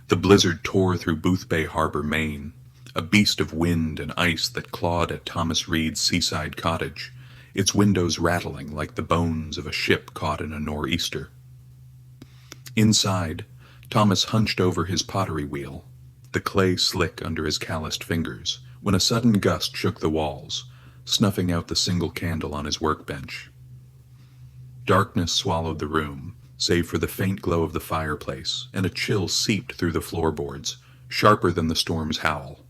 The blizzard tore through Boothbay Harbor, Maine, a beast of wind and ice that clawed at Thomas Reed's seaside cottage, its windows rattling like the bones of a ship caught in a nor'easter. Inside, Thomas hunched over his pottery wheel, the clay slick under his calloused fingers, when a sudden gust shook the walls, snuffing out the single candle on his workbench. Darkness swallowed the room, save for the faint glow of the fireplace, and a chill seeped through the floorboards, sharper than the storm's howl.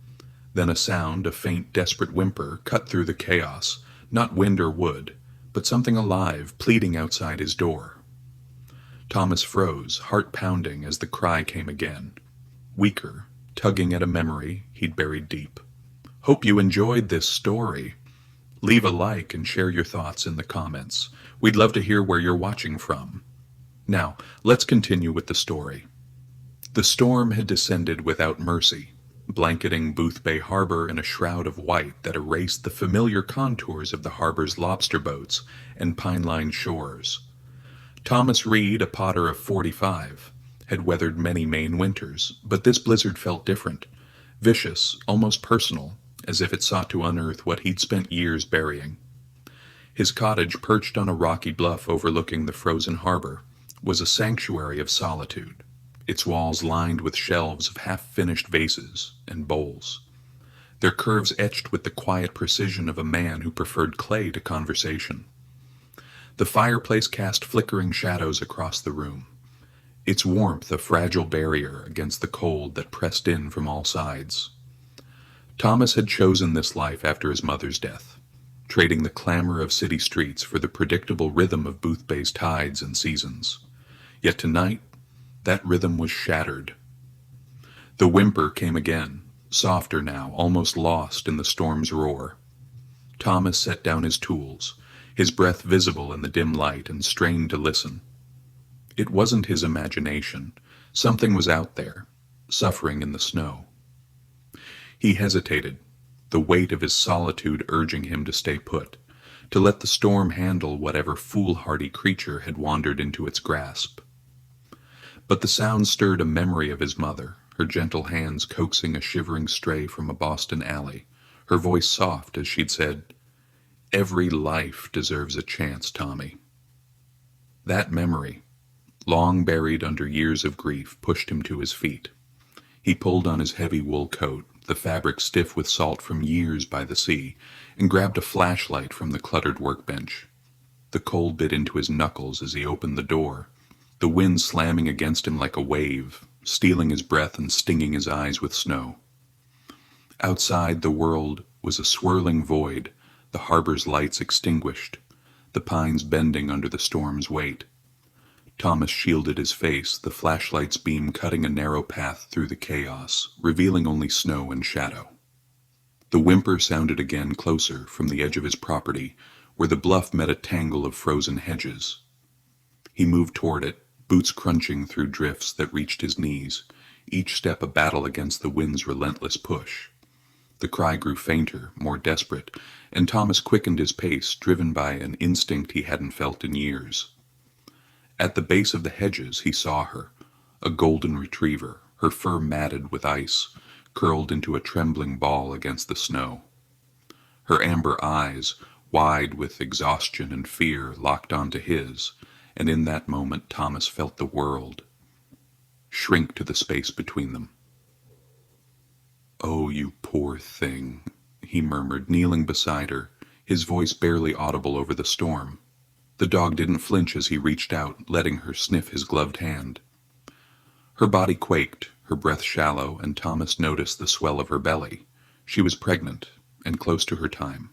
Then a sound, a faint, desperate whimper, cut through the chaos, not wind or wood, but something alive pleading outside his door. Thomas froze, heart pounding, as the cry came again, weaker, tugging at a memory he'd buried deep. Hope you enjoyed this story. Leave a like and share your thoughts in the comments. We'd love to hear where you're watching from. Now, let's continue with the story. The storm had descended without mercy, blanketing Boothbay Harbor in a shroud of white that erased the familiar contours of the harbor's lobster boats and pine-lined shores. Thomas Reed, a potter of 45, had weathered many Maine winters, but this blizzard felt different, vicious, almost personal, as if it sought to unearth what he'd spent years burying. His cottage, perched on a rocky bluff overlooking the frozen harbor, was a sanctuary of solitude, its walls lined with shelves of half-finished vases and bowls, their curves etched with the quiet precision of a man who preferred clay to conversation. The fireplace cast flickering shadows across the room, its warmth a fragile barrier against the cold that pressed in from all sides. Thomas had chosen this life after his mother's death, trading the clamor of city streets for the predictable rhythm of Boothbay's tides and seasons. Yet tonight, that rhythm was shattered. The whimper came again, softer now, almost lost in the storm's roar. Thomas set down his tools, his breath visible in the dim light, and strained to listen. It wasn't his imagination. Something was out there, suffering in the snow. He hesitated, the weight of his solitude urging him to stay put, to let the storm handle whatever foolhardy creature had wandered into its grasp. But the sound stirred a memory of his mother, her gentle hands coaxing a shivering stray from a Boston alley, her voice soft as she'd said, "Every life deserves a chance, Tommy." That memory, long buried under years of grief, pushed him to his feet. He pulled on his heavy wool coat, the fabric stiff with salt from years by the sea, and grabbed a flashlight from the cluttered workbench. The cold bit into his knuckles as he opened the door, the wind slamming against him like a wave, stealing his breath and stinging his eyes with snow. Outside, the world was a swirling void, the harbor's lights extinguished, the pines bending under the storm's weight. Thomas shielded his face, the flashlight's beam cutting a narrow path through the chaos, revealing only snow and shadow. The whimper sounded again closer, from the edge of his property, where the bluff met a tangle of frozen hedges. He moved toward it, boots crunching through drifts that reached his knees, each step a battle against the wind's relentless push. The cry grew fainter, more desperate, and Thomas quickened his pace, driven by an instinct he hadn't felt in years. At the base of the hedges he saw her, a golden retriever, her fur matted with ice, curled into a trembling ball against the snow. Her amber eyes, wide with exhaustion and fear, locked onto his, and in that moment Thomas felt the world shrink to the space between them. "Oh, you poor thing," he murmured, kneeling beside her, his voice barely audible over the storm. The dog didn't flinch as he reached out, letting her sniff his gloved hand. Her body quaked, her breath shallow, and Thomas noticed the swell of her belly. She was pregnant, and close to her time.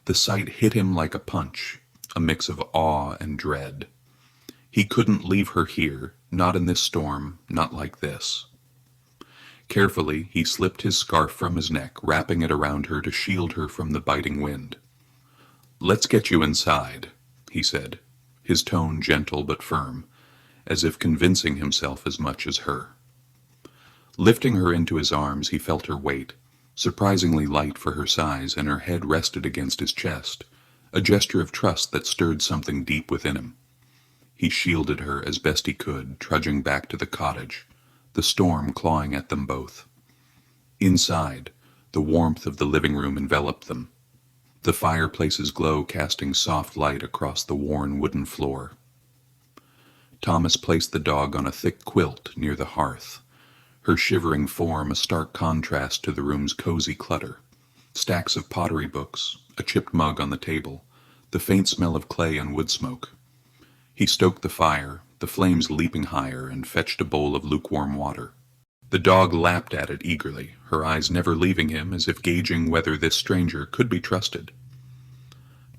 The sight hit him like a punch, a mix of awe and dread. He couldn't leave her here, not in this storm, not like this. Carefully, he slipped his scarf from his neck, wrapping it around her to shield her from the biting wind. "Let's get you inside," he said, his tone gentle but firm, as if convincing himself as much as her. Lifting her into his arms, he felt her weight, surprisingly light for her size, and her head rested against his chest, a gesture of trust that stirred something deep within him. He shielded her as best he could, trudging back to the cottage, the storm clawing at them both. Inside, the warmth of the living room enveloped them, the fireplace's glow casting soft light across the worn wooden floor. Thomas placed the dog on a thick quilt near the hearth, her shivering form a stark contrast to the room's cozy clutter. Stacks of pottery books, a chipped mug on the table, the faint smell of clay and wood smoke. He stoked the fire, the flames leaping higher, and fetched a bowl of lukewarm water. The dog lapped at it eagerly, her eyes never leaving him, as if gauging whether this stranger could be trusted.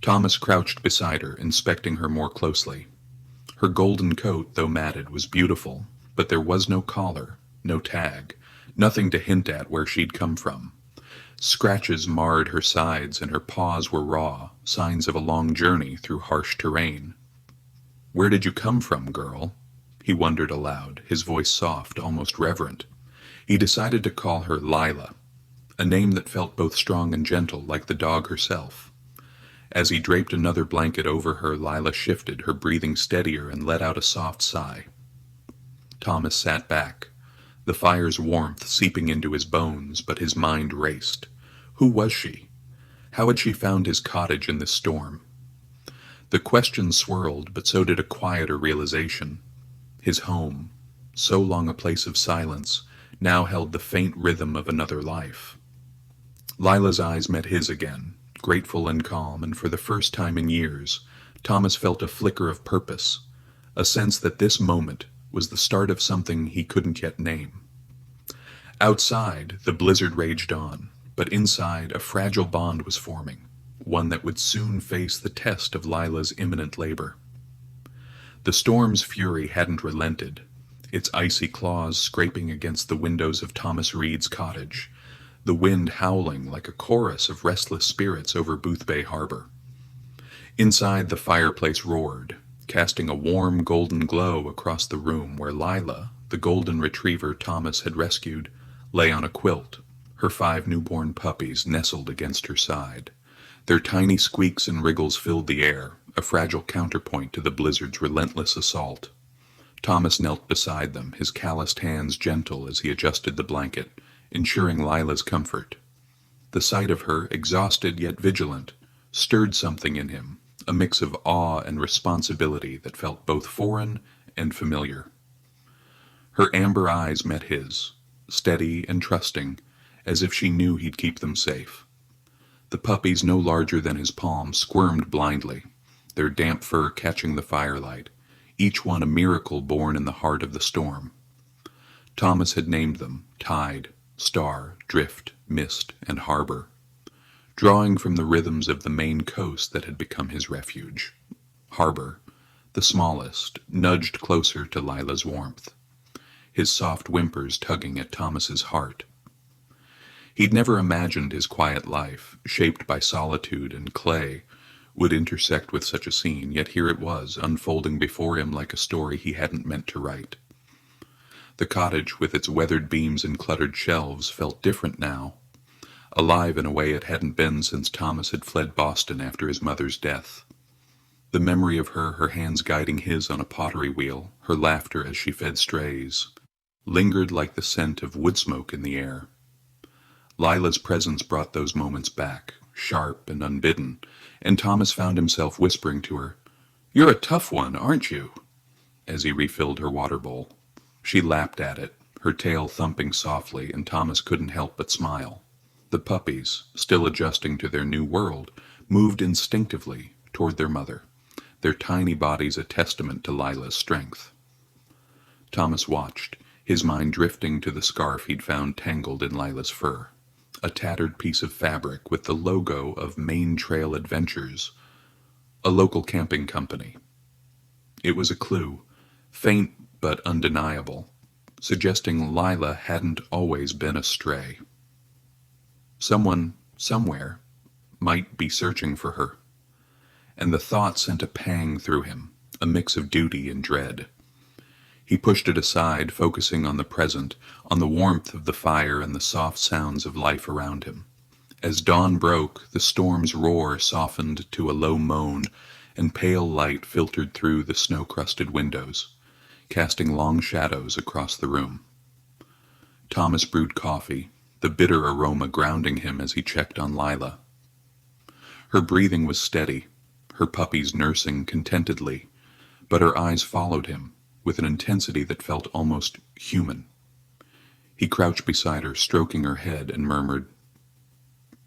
Thomas crouched beside her, inspecting her more closely. Her golden coat, though matted, was beautiful, but there was no collar, no tag, nothing to hint at where she'd come from. Scratches marred her sides, and her paws were raw, signs of a long journey through harsh terrain. "Where did you come from, girl?" he wondered aloud, his voice soft, almost reverent. He decided to call her Lila, a name that felt both strong and gentle, like the dog herself. As he draped another blanket over her, Lila shifted, her breathing steadier, and let out a soft sigh. Thomas sat back, the fire's warmth seeping into his bones, but his mind raced. Who was she? How had she found his cottage in this storm? The question swirled, but so did a quieter realization. His home, so long a place of silence, now held the faint rhythm of another life. Lila's eyes met his again, grateful and calm, and for the first time in years, Thomas felt a flicker of purpose, a sense that this moment was the start of something he couldn't yet name. Outside, the blizzard raged on, but inside, a fragile bond was forming, one that would soon face the test of Lila's imminent labor. The storm's fury hadn't relented, its icy claws scraping against the windows of Thomas Reed's cottage, the wind howling like a chorus of restless spirits over Boothbay Harbor. Inside, the fireplace roared, casting a warm golden glow across the room where Lila, the golden retriever Thomas had rescued, lay on a quilt, her 5 newborn puppies nestled against her side. Their tiny squeaks and wriggles filled the air, a fragile counterpoint to the blizzard's relentless assault. Thomas knelt beside them, his calloused hands gentle as he adjusted the blanket, ensuring Lila's comfort. The sight of her, exhausted yet vigilant, stirred something in him, a mix of awe and responsibility that felt both foreign and familiar. Her amber eyes met his, steady and trusting, as if she knew he'd keep them safe. The puppies, no larger than his palm, squirmed blindly, their damp fur catching the firelight, each one a miracle born in the heart of the storm. Thomas had named them Tide, Star, Drift, Mist, and Harbor, drawing from the rhythms of the Maine coast that had become his refuge. Harbor, the smallest, nudged closer to Lila's warmth, his soft whimpers tugging at Thomas's heart. He'd never imagined his quiet life, shaped by solitude and clay, would intersect with such a scene, yet here it was, unfolding before him like a story he hadn't meant to write. The cottage, with its weathered beams and cluttered shelves, felt different now, alive in a way it hadn't been since Thomas had fled Boston after his mother's death. The memory of her, her hands guiding his on a pottery wheel, her laughter as she fed strays, lingered like the scent of wood smoke in the air. Lila's presence brought those moments back, sharp and unbidden, and Thomas found himself whispering to her, "You're a tough one, aren't you?" as he refilled her water bowl. She lapped at it, her tail thumping softly, and Thomas couldn't help but smile. The puppies, still adjusting to their new world, moved instinctively toward their mother, their tiny bodies a testament to Lila's strength. Thomas watched, his mind drifting to the scarf he'd found tangled in Lila's fur, a tattered piece of fabric with the logo of Maine Trail Adventures, a local camping company. It was a clue, faint but undeniable, suggesting Lila hadn't always been a stray. Someone, somewhere, might be searching for her, and the thought sent a pang through him, a mix of duty and dread. He pushed it aside, focusing on the present, on the warmth of the fire and the soft sounds of life around him. As dawn broke, the storm's roar softened to a low moan, and pale light filtered through the snow-crusted windows, casting long shadows across the room. Thomas brewed coffee, the bitter aroma grounding him as he checked on Lila. Her breathing was steady, her puppies nursing contentedly, but her eyes followed him with an intensity that felt almost human. He crouched beside her, stroking her head, and murmured,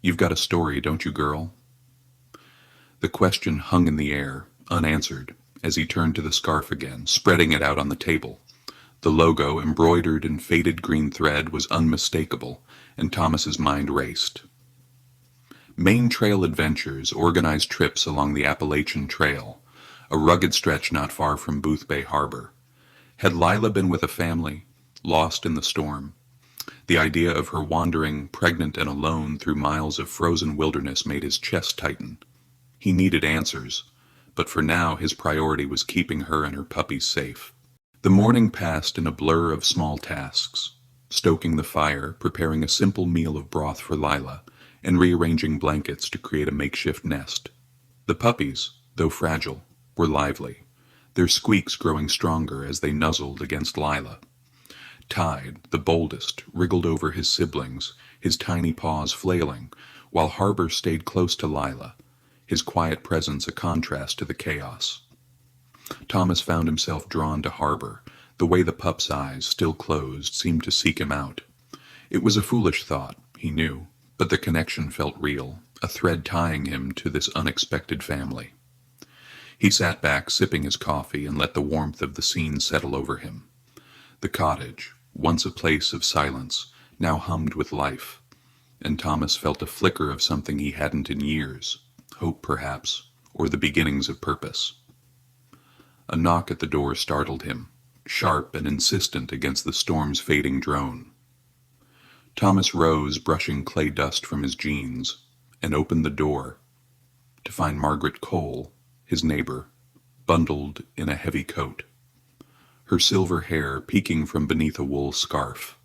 "You've got a story, don't you, girl?" The question hung in the air, unanswered, as he turned to the scarf again, spreading it out on the table. The logo, embroidered in faded green thread, was unmistakable, and Thomas's mind raced. Main Trail Adventures organized trips along the Appalachian Trail, a rugged stretch not far from Boothbay Harbor. Had Lila been with a family, lost in the storm? The idea of her wandering, pregnant and alone, through miles of frozen wilderness made his chest tighten. He needed answers, but for now his priority was keeping her and her puppies safe. The morning passed in a blur of small tasks, stoking the fire, preparing a simple meal of broth for Lila, and rearranging blankets to create a makeshift nest. The puppies, though fragile, were lively, their squeaks growing stronger as they nuzzled against Lila. Tide, the boldest, wriggled over his siblings, his tiny paws flailing, while Harbor stayed close to Lila, his quiet presence a contrast to the chaos. Thomas found himself drawn to Harbor. The way the pup's eyes, still closed, seemed to seek him out. It was a foolish thought, he knew, but the connection felt real, a thread tying him to this unexpected family. He sat back, sipping his coffee, and let the warmth of the scene settle over him. The cottage, once a place of silence, now hummed with life, and Thomas felt a flicker of something he hadn't in years, hope perhaps, or the beginnings of purpose. A knock at the door startled him, sharp and insistent against the storm's fading drone. Thomas rose, brushing clay dust from his jeans, and opened the door to find Margaret Cole, his neighbor, bundled in a heavy coat, her silver hair peeking from beneath a wool scarf.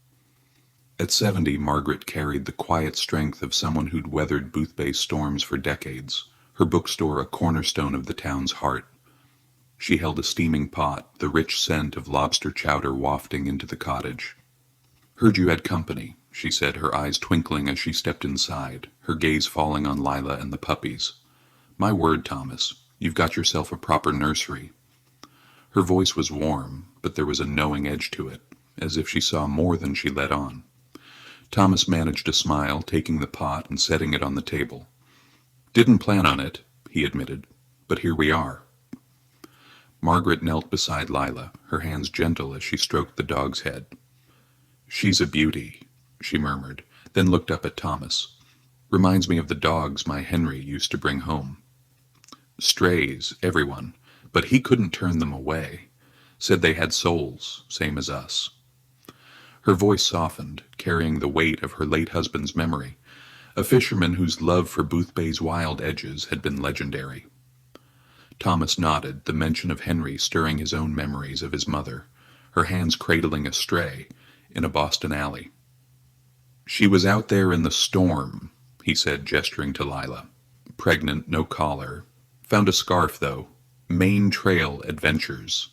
At 70, Margaret carried the quiet strength of someone who'd weathered Boothbay storms for decades, her bookstore a cornerstone of the town's heart. She held a steaming pot, the rich scent of lobster chowder wafting into the cottage. "Heard you had company," she said, her eyes twinkling as she stepped inside, her gaze falling on Lila and the puppies. "My word, Thomas, you've got yourself a proper nursery." Her voice was warm, but there was a knowing edge to it, as if she saw more than she let on. Thomas managed a smile, taking the pot and setting it on the table. "Didn't plan on it," he admitted, "but here we are." Margaret knelt beside Lila, her hands gentle as she stroked the dog's head. "She's a beauty," she murmured, then looked up at Thomas. "Reminds me of the dogs my Henry used to bring home. Strays, everyone, but he couldn't turn them away. Said they had souls, same as us." Her voice softened, carrying the weight of her late husband's memory, a fisherman whose love for Boothbay's wild edges had been legendary. Thomas nodded, the mention of Henry stirring his own memories of his mother, her hands cradling a stray in a Boston alley. "She was out there in the storm," he said, gesturing to Lila. "Pregnant, no collar. Found a scarf, though. Main Trail Adventures."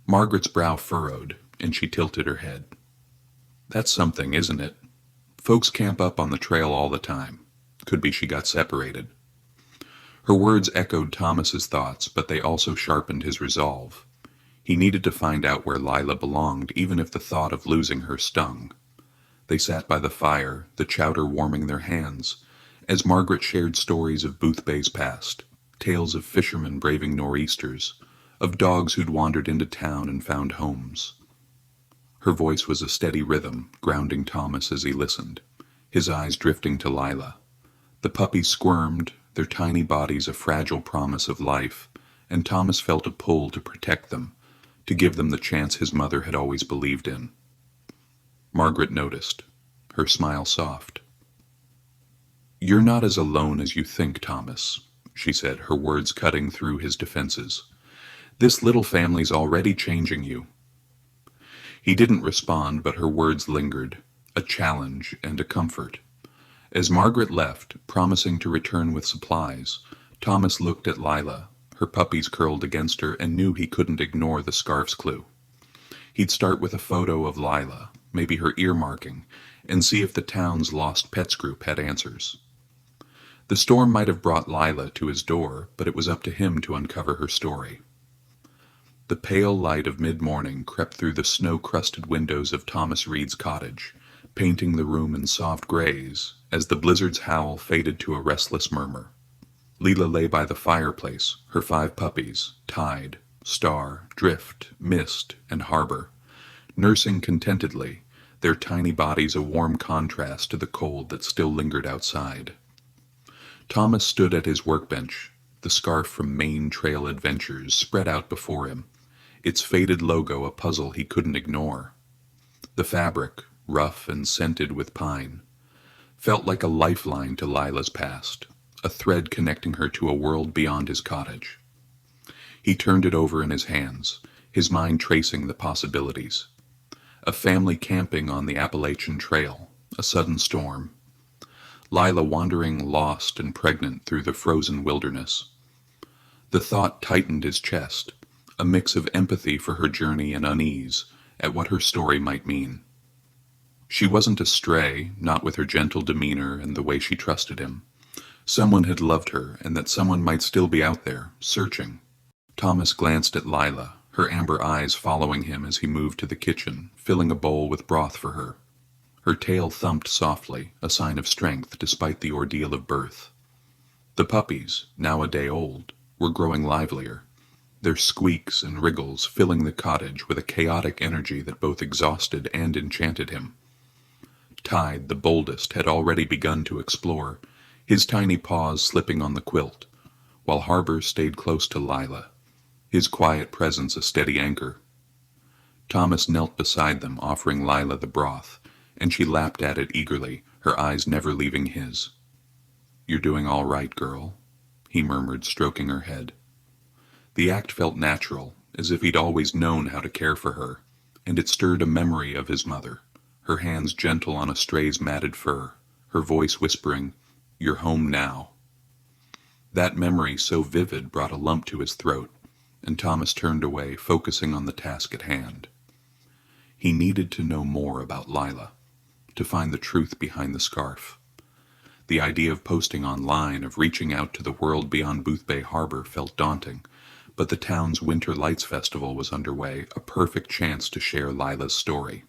Margaret's brow furrowed, and she tilted her head. "That's something, isn't it? Folks camp up on the trail all the time. Could be she got separated." Her words echoed Thomas's thoughts, but they also sharpened his resolve. He needed to find out where Lila belonged, even if the thought of losing her stung. They sat by the fire, the chowder warming their hands, as Margaret shared stories of Boothbay's past, tales of fishermen braving nor'easters, of dogs who'd wandered into town and found homes. Her voice was a steady rhythm, grounding Thomas as he listened, his eyes drifting to Lila. The puppies squirmed, their tiny bodies a fragile promise of life, and Thomas felt a pull to protect them, to give them the chance his mother had always believed in. Margaret noticed, her smile soft. "You're not as alone as you think, Thomas," she said, her words cutting through his defenses. "This little family's already changing you." He didn't respond, but her words lingered, a challenge and a comfort. As Margaret left, promising to return with supplies, Thomas looked at Lila, her puppies curled against her, and knew he couldn't ignore the scarf's clue. He'd start with a photo of Lila, maybe her earmarking, and see if the town's lost pets group had answers. The storm might have brought Lila to his door, but it was up to him to uncover her story. The pale light of mid-morning crept through the snow-crusted windows of Thomas Reed's cottage, painting the room in soft grays as the blizzard's howl faded to a restless murmur. Lila lay by the fireplace, her 5 puppies, Tide, Star, Drift, Mist, and Harbor, nursing contentedly, their tiny bodies a warm contrast to the cold that still lingered outside. Thomas stood at his workbench, the scarf from Maine Trail Adventures spread out before him, its faded logo a puzzle he couldn't ignore. The fabric, rough and scented with pine, felt like a lifeline to Lila's past, a thread connecting her to a world beyond his cottage. He turned it over in his hands, his mind tracing the possibilities. A family camping on the Appalachian Trail, a sudden storm. Lila wandering lost and pregnant through the frozen wilderness. The thought tightened his chest, a mix of empathy for her journey and unease at what her story might mean. She wasn't a stray, not with her gentle demeanor and the way she trusted him. Someone had loved her, and that someone might still be out there, searching. Thomas glanced at Lila, her amber eyes following him as he moved to the kitchen, filling a bowl with broth for her. Her tail thumped softly, a sign of strength despite the ordeal of birth. The puppies, now a day old, were growing livelier, their squeaks and wriggles filling the cottage with a chaotic energy that both exhausted and enchanted him. Tide, the boldest, had already begun to explore, his tiny paws slipping on the quilt, while Harbor stayed close to Lila, his quiet presence a steady anchor. Thomas knelt beside them, offering Lila the broth, and she lapped at it eagerly, her eyes never leaving his. "You're doing all right, girl," he murmured, stroking her head. The act felt natural, as if he'd always known how to care for her, and it stirred a memory of his mother, her hands gentle on a stray's matted fur, her voice whispering, "You're home now." That memory so vivid brought a lump to his throat, and Thomas turned away, focusing on the task at hand. He needed to know more about Lila, to find the truth behind the scarf. The idea of posting online, of reaching out to the world beyond Boothbay Harbor felt daunting, but the town's Winter Lights Festival was underway, a perfect chance to share Lila's story.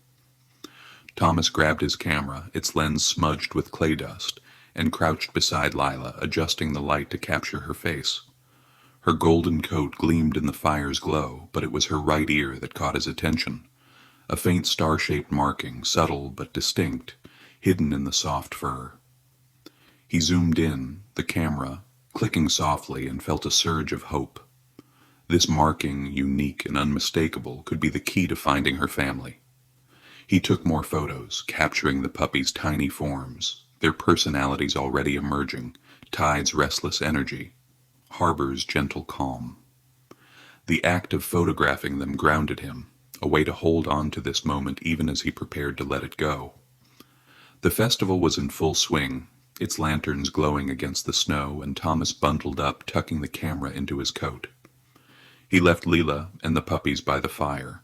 Thomas grabbed his camera, its lens smudged with clay dust, and crouched beside Lila, adjusting the light to capture her face. Her golden coat gleamed in the fire's glow, but it was her right ear that caught his attention. A faint star-shaped marking, subtle but distinct, hidden in the soft fur. He zoomed in, the camera, clicking softly, and felt a surge of hope. This marking, unique and unmistakable, could be the key to finding her family. He took more photos, capturing the puppies' tiny forms, their personalities already emerging, Tide's restless energy, Harbor's gentle calm. The act of photographing them grounded him, a way to hold on to this moment even as he prepared to let it go. The festival was in full swing, its lanterns glowing against the snow, and Thomas bundled up, tucking the camera into his coat. He left Lila and the puppies by the fire,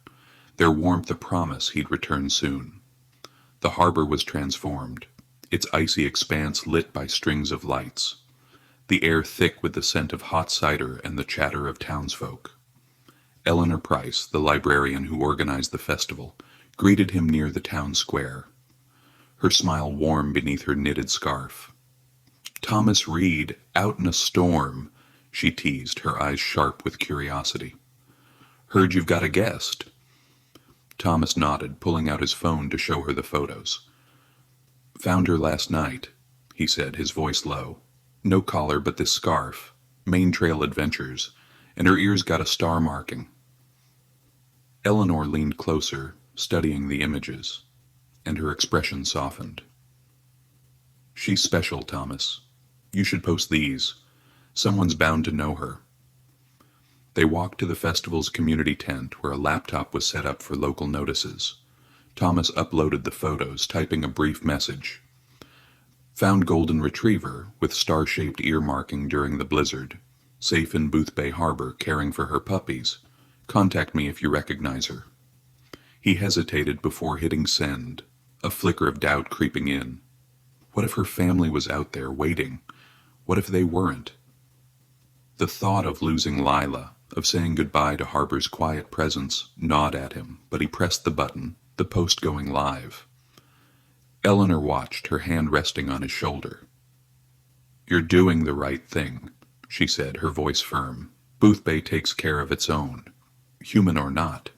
their warmth a promise he'd return soon. The harbor was transformed, its icy expanse lit by strings of lights, the air thick with the scent of hot cider and the chatter of townsfolk. Eleanor Price, the librarian who organized the festival, greeted him near the town square, her smile warm beneath her knitted scarf. "Thomas Reed, out in a storm," she teased, her eyes sharp with curiosity. "Heard you've got a guest." Thomas nodded, pulling out his phone to show her the photos. "Found her last night," he said, his voice low. "No collar but this scarf, Maine Trail Adventures, and her ears got a star marking." Eleanor leaned closer, studying the images, and her expression softened. "She's special, Thomas. You should post these. Someone's bound to know her." They walked to the festival's community tent, where a laptop was set up for local notices. Thomas uploaded the photos, typing a brief message. "Found golden retriever with star-shaped ear marking during the blizzard. Safe in Boothbay Harbor, caring for her puppies. Contact me if you recognize her." He hesitated before hitting send, a flicker of doubt creeping in. What if her family was out there waiting? What if they weren't? The thought of losing Lila, of saying goodbye to Harper's quiet presence, gnawed at him, but he pressed the button, the post going live. Eleanor watched, her hand resting on his shoulder. "You're doing the right thing," she said, her voice firm. "Boothbay takes care of its own, human or not."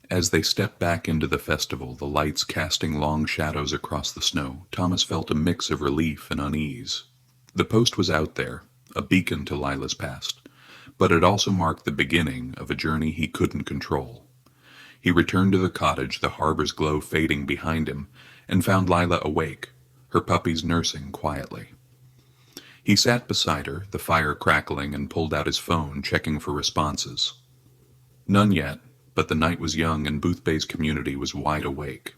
As they stepped back into the festival, the lights casting long shadows across the snow, Thomas felt a mix of relief and unease. The post was out there, a beacon to Lila's past, but it also marked the beginning of a journey he couldn't control. He returned to the cottage, the harbor's glow fading behind him, and found Lila awake, her puppies nursing quietly. He sat beside her, the fire crackling, and pulled out his phone, checking for responses. None yet, but the night was young and Boothbay's community was wide awake.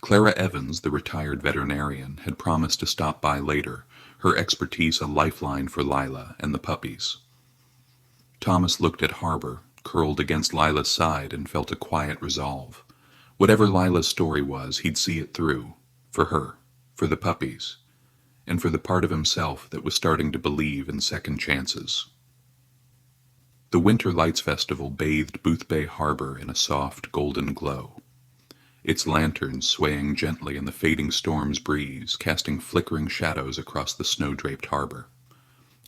Clara Evans, the retired veterinarian, had promised to stop by later, her expertise a lifeline for Lila and the puppies. Thomas looked at Harbor, curled against Lila's side, and felt a quiet resolve. Whatever Lila's story was, he'd see it through, for her, for the puppies, and for the part of himself that was starting to believe in second chances. The Winter Lights Festival bathed Boothbay Harbor in a soft, golden glow, its lanterns swaying gently in the fading storm's breeze, casting flickering shadows across the snow-draped harbor.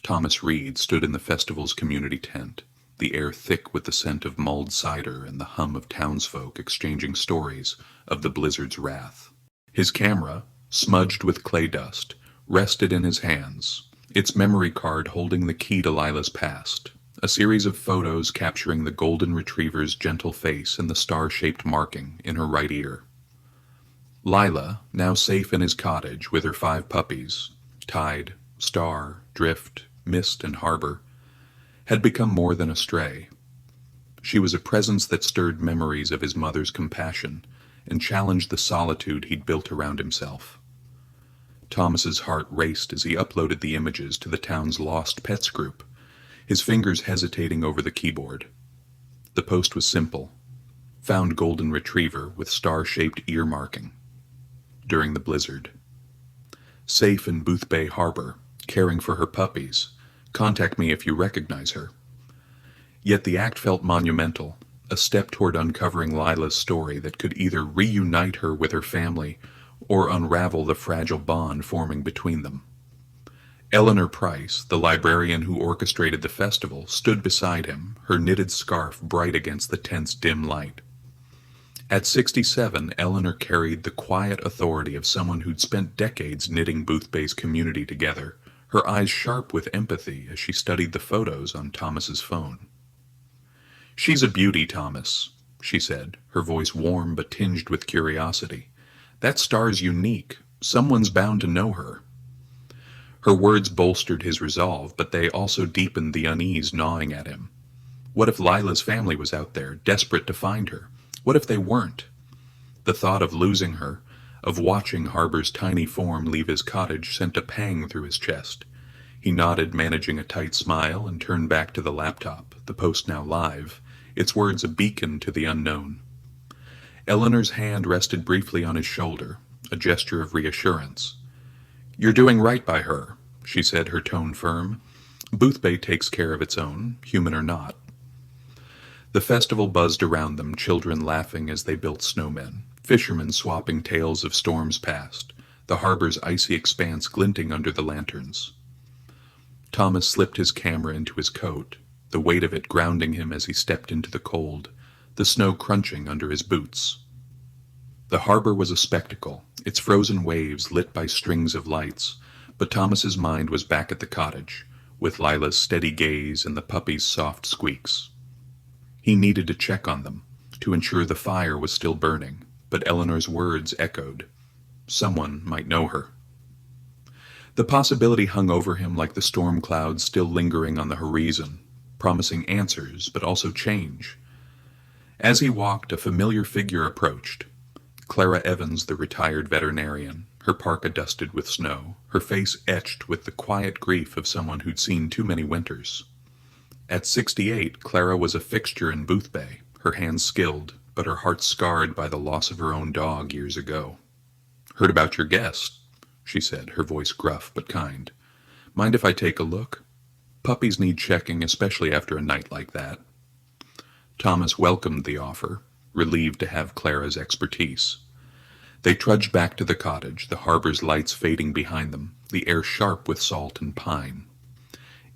Thomas Reed stood in the festival's community tent, the air thick with the scent of mulled cider and the hum of townsfolk exchanging stories of the blizzard's wrath. His camera, smudged with clay dust, rested in his hands, its memory card holding the key to Lila's past, a series of photos capturing the golden retriever's gentle face and the star-shaped marking in her right ear. Lila, now safe in his cottage with her 5 puppies, Tide, Star, Drift, Mist, and Harbor, had become more than a stray. She was a presence that stirred memories of his mother's compassion and challenged the solitude he'd built around himself. Thomas's heart raced as he uploaded the images to the town's Lost Pets group, his fingers hesitating over the keyboard. The post was simple. Found golden retriever with star-shaped ear marking. During the blizzard. Safe in Boothbay Harbor, caring for her puppies. Contact me if you recognize her. Yet the act felt monumental, a step toward uncovering Lila's story that could either reunite her with her family or unravel the fragile bond forming between them. Eleanor Price, the librarian who orchestrated the festival, stood beside him, her knitted scarf bright against the tent's dim light. At 67, Eleanor carried the quiet authority of someone who'd spent decades knitting Boothbay's community together, her eyes sharp with empathy as she studied the photos on Thomas's phone. "She's a beauty, Thomas," she said, her voice warm but tinged with curiosity. "That star's unique. Someone's bound to know her." Her words bolstered his resolve, but they also deepened the unease gnawing at him. What if Lila's family was out there, desperate to find her? What if they weren't? The thought of losing her, of watching Harbor's tiny form leave his cottage, sent a pang through his chest. He nodded, managing a tight smile, and turned back to the laptop, the post now live, its words a beacon to the unknown. Eleanor's hand rested briefly on his shoulder, a gesture of reassurance. "You're doing right by her," she said, her tone firm. "Boothbay takes care of its own, human or not." The festival buzzed around them, children laughing as they built snowmen, fishermen swapping tales of storms past, the harbor's icy expanse glinting under the lanterns. Thomas slipped his camera into his coat, the weight of it grounding him as he stepped into the cold, the snow crunching under his boots. The harbor was a spectacle, its frozen waves lit by strings of lights, but Thomas's mind was back at the cottage, with Lila's steady gaze and the puppy's soft squeaks. He needed to check on them, to ensure the fire was still burning, but Eleanor's words echoed. Someone might know her. The possibility hung over him like the storm clouds still lingering on the horizon, promising answers but also change. As he walked, a familiar figure approached. Clara Evans, the retired veterinarian, her parka dusted with snow, her face etched with the quiet grief of someone who'd seen too many winters. At 68, Clara was a fixture in Boothbay, her hands skilled, but her heart scarred by the loss of her own dog years ago. "Heard about your guest," she said, her voice gruff but kind. "Mind if I take a look? Puppies need checking, especially after a night like that." Thomas welcomed the offer, relieved to have Clara's expertise. They trudged back to the cottage, the harbor's lights fading behind them, the air sharp with salt and pine.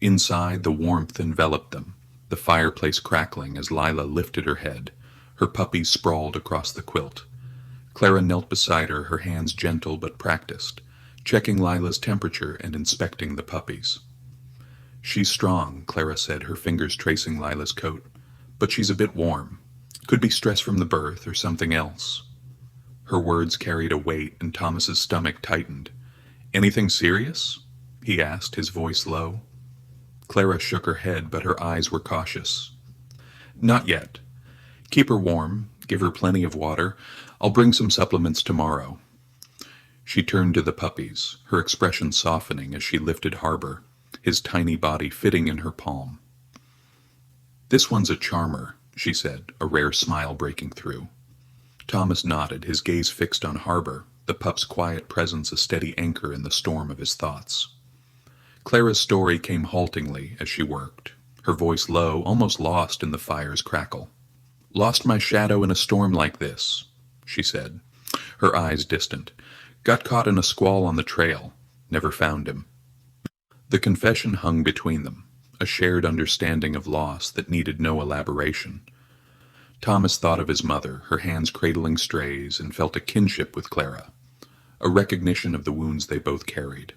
Inside, the warmth enveloped them, the fireplace crackling as Lila lifted her head, her puppies sprawled across the quilt. Clara knelt beside her, her hands gentle but practiced, checking Lila's temperature and inspecting the puppies. "She's strong," Clara said, her fingers tracing Lila's coat, "but she's a bit warm. Could be stress from the birth or something else." Her words carried a weight, and Thomas's stomach tightened. "Anything serious?" he asked, his voice low. Clara shook her head, but her eyes were cautious. "Not yet. Keep her warm, give her plenty of water. I'll bring some supplements tomorrow." She turned to the puppies, her expression softening as she lifted Harbor, his tiny body fitting in her palm. "This one's a charmer," she said, a rare smile breaking through. Thomas nodded, his gaze fixed on Harbor, the pup's quiet presence a steady anchor in the storm of his thoughts. Clara's story came haltingly as she worked, her voice low, almost lost in the fire's crackle. "Lost my shadow in a storm like this," she said, her eyes distant. "Got caught in a squall on the trail. Never found him." The confession hung between them, a shared understanding of loss that needed no elaboration. Thomas thought of his mother, her hands cradling strays, and felt a kinship with Clara, a recognition of the wounds they both carried.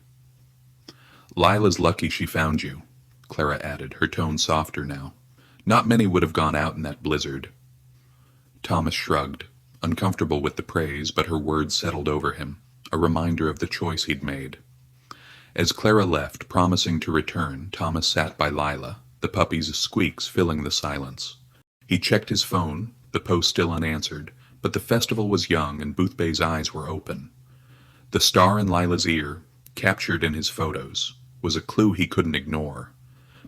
"Lila's lucky she found you," Clara added, her tone softer now. "Not many would have gone out in that blizzard." Thomas shrugged, uncomfortable with the praise, but her words settled over him, a reminder of the choice he'd made. As Clara left, promising to return, Thomas sat by Lila, the puppy's squeaks filling the silence. He checked his phone, the post still unanswered, but the festival was young and Boothbay's eyes were open. The star in Lila's ear, captured in his photos, was a clue he couldn't ignore,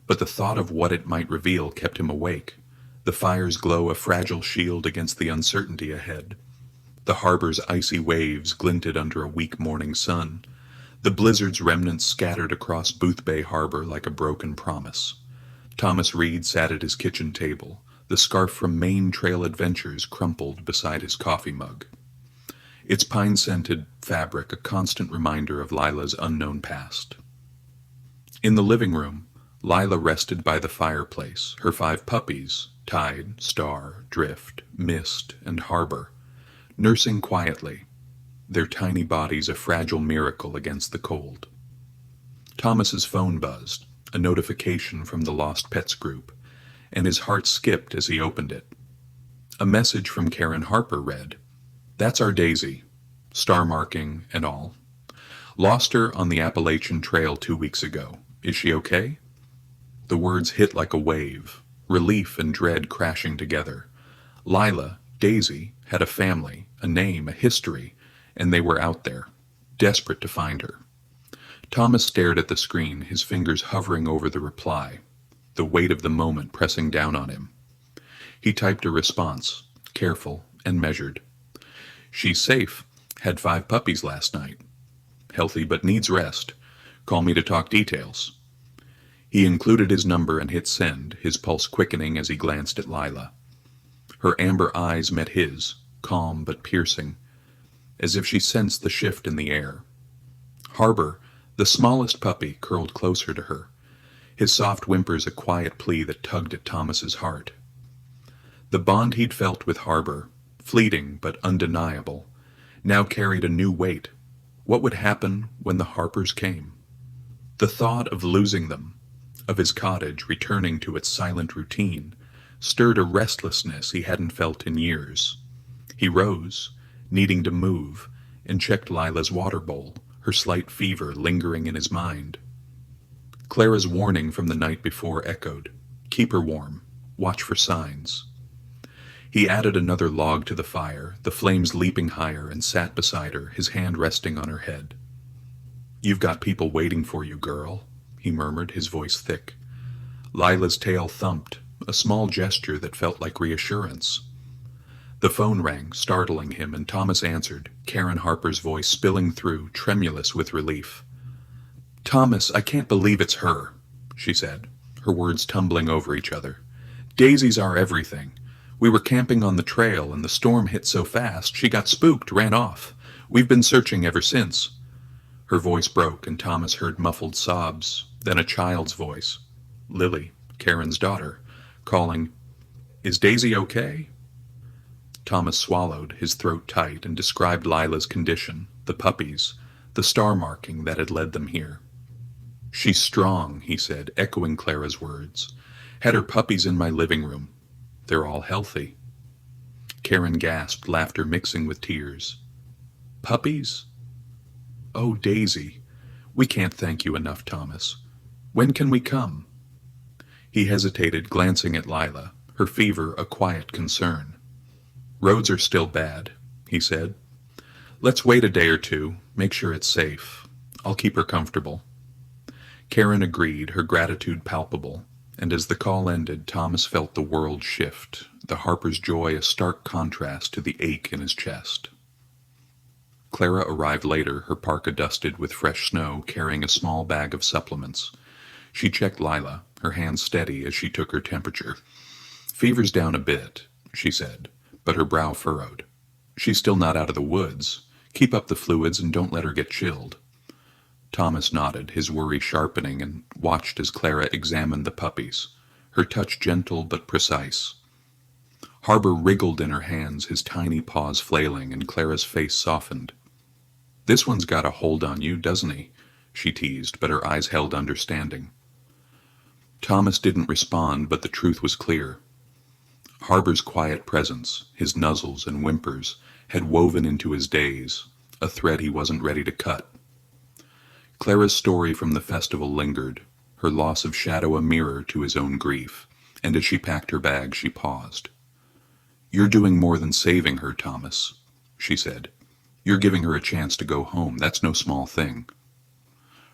but the thought of what it might reveal kept him awake, the fire's glow a fragile shield against the uncertainty ahead. The harbor's icy waves glinted under a weak morning sun, the blizzard's remnants scattered across Boothbay Harbor like a broken promise. Thomas Reed sat at his kitchen table, the scarf from Maine Trail Adventures crumpled beside his coffee mug, its pine-scented fabric a constant reminder of Lila's unknown past. In the living room, Lila rested by the fireplace, her 5 puppies, Tide, Star, Drift, Mist, and Harbor, nursing quietly, their tiny bodies a fragile miracle against the cold. Thomas's phone buzzed, a notification from the Lost Pets group, and his heart skipped as he opened it. A message from Karen Harper read, "That's our Daisy, star marking and all. Lost her on the Appalachian Trail 2 weeks ago. Is she okay?" The words hit like a wave, relief and dread crashing together. Lila, Daisy, had a family, a name, a history, and they were out there, desperate to find her. Thomas stared at the screen, his fingers hovering over the reply, the weight of the moment pressing down on him. He typed a response, careful and measured. "She's safe. Had 5 puppies last night. Healthy but needs rest. Call me to talk details." He included his number and hit send, his pulse quickening as he glanced at Lila. Her amber eyes met his, calm but piercing, as if she sensed the shift in the air. Harbor, the smallest puppy, curled closer to her, his soft whimpers a quiet plea that tugged at Thomas's heart. The bond he'd felt with Harbor, fleeting but undeniable, now carried a new weight. What would happen when the Harpers came? The thought of losing them, of his cottage returning to its silent routine, stirred a restlessness he hadn't felt in years. He rose, needing to move, and checked Lila's water bowl, her slight fever lingering in his mind. Clara's warning from the night before echoed, "Keep her warm, watch for signs." He added another log to the fire, the flames leaping higher, and sat beside her, his hand resting on her head. "You've got people waiting for you, girl," he murmured, his voice thick. Lila's tail thumped, a small gesture that felt like reassurance. The phone rang, startling him, and Thomas answered, Karen Harper's voice spilling through, tremulous with relief. "Thomas, I can't believe it's her," she said, her words tumbling over each other. "Daisy's our everything. We were camping on the trail, and the storm hit so fast, she got spooked, ran off. We've been searching ever since." Her voice broke, and Thomas heard muffled sobs, then a child's voice, Lily, Karen's daughter, calling, "Is Daisy okay?" Thomas swallowed, his throat tight, and described Lila's condition, the puppies, the star marking that had led them here. "She's strong," he said, echoing Clara's words. "Had her puppies in my living room. They're all healthy." Karen gasped, laughter mixing with tears. "Puppies? Oh, Daisy. We can't thank you enough, Thomas. When can we come?" He hesitated, glancing at Lila, her fever a quiet concern. "Roads are still bad," he said. "Let's wait a day or two, make sure it's safe. I'll keep her comfortable." Karen agreed, her gratitude palpable, and as the call ended, Thomas felt the world shift, the Harper's joy a stark contrast to the ache in his chest. Clara arrived later, her parka dusted with fresh snow, carrying a small bag of supplements. She checked Lila, her hands steady as she took her temperature. "Fever's down a bit," she said, but her brow furrowed. "She's still not out of the woods. Keep up the fluids and don't let her get chilled." Thomas nodded, his worry sharpening, and watched as Clara examined the puppies, her touch gentle but precise. Harper wriggled in her hands, his tiny paws flailing, and Clara's face softened. "This one's got a hold on you, doesn't he?" she teased, but her eyes held understanding. Thomas didn't respond, but the truth was clear. Harper's quiet presence, his nuzzles and whimpers, had woven into his days, a thread he wasn't ready to cut. Clara's story from the festival lingered, her loss of Shadow a mirror to his own grief, and as she packed her bag, she paused. "You're doing more than saving her, Thomas," she said. "You're giving her a chance to go home. That's no small thing."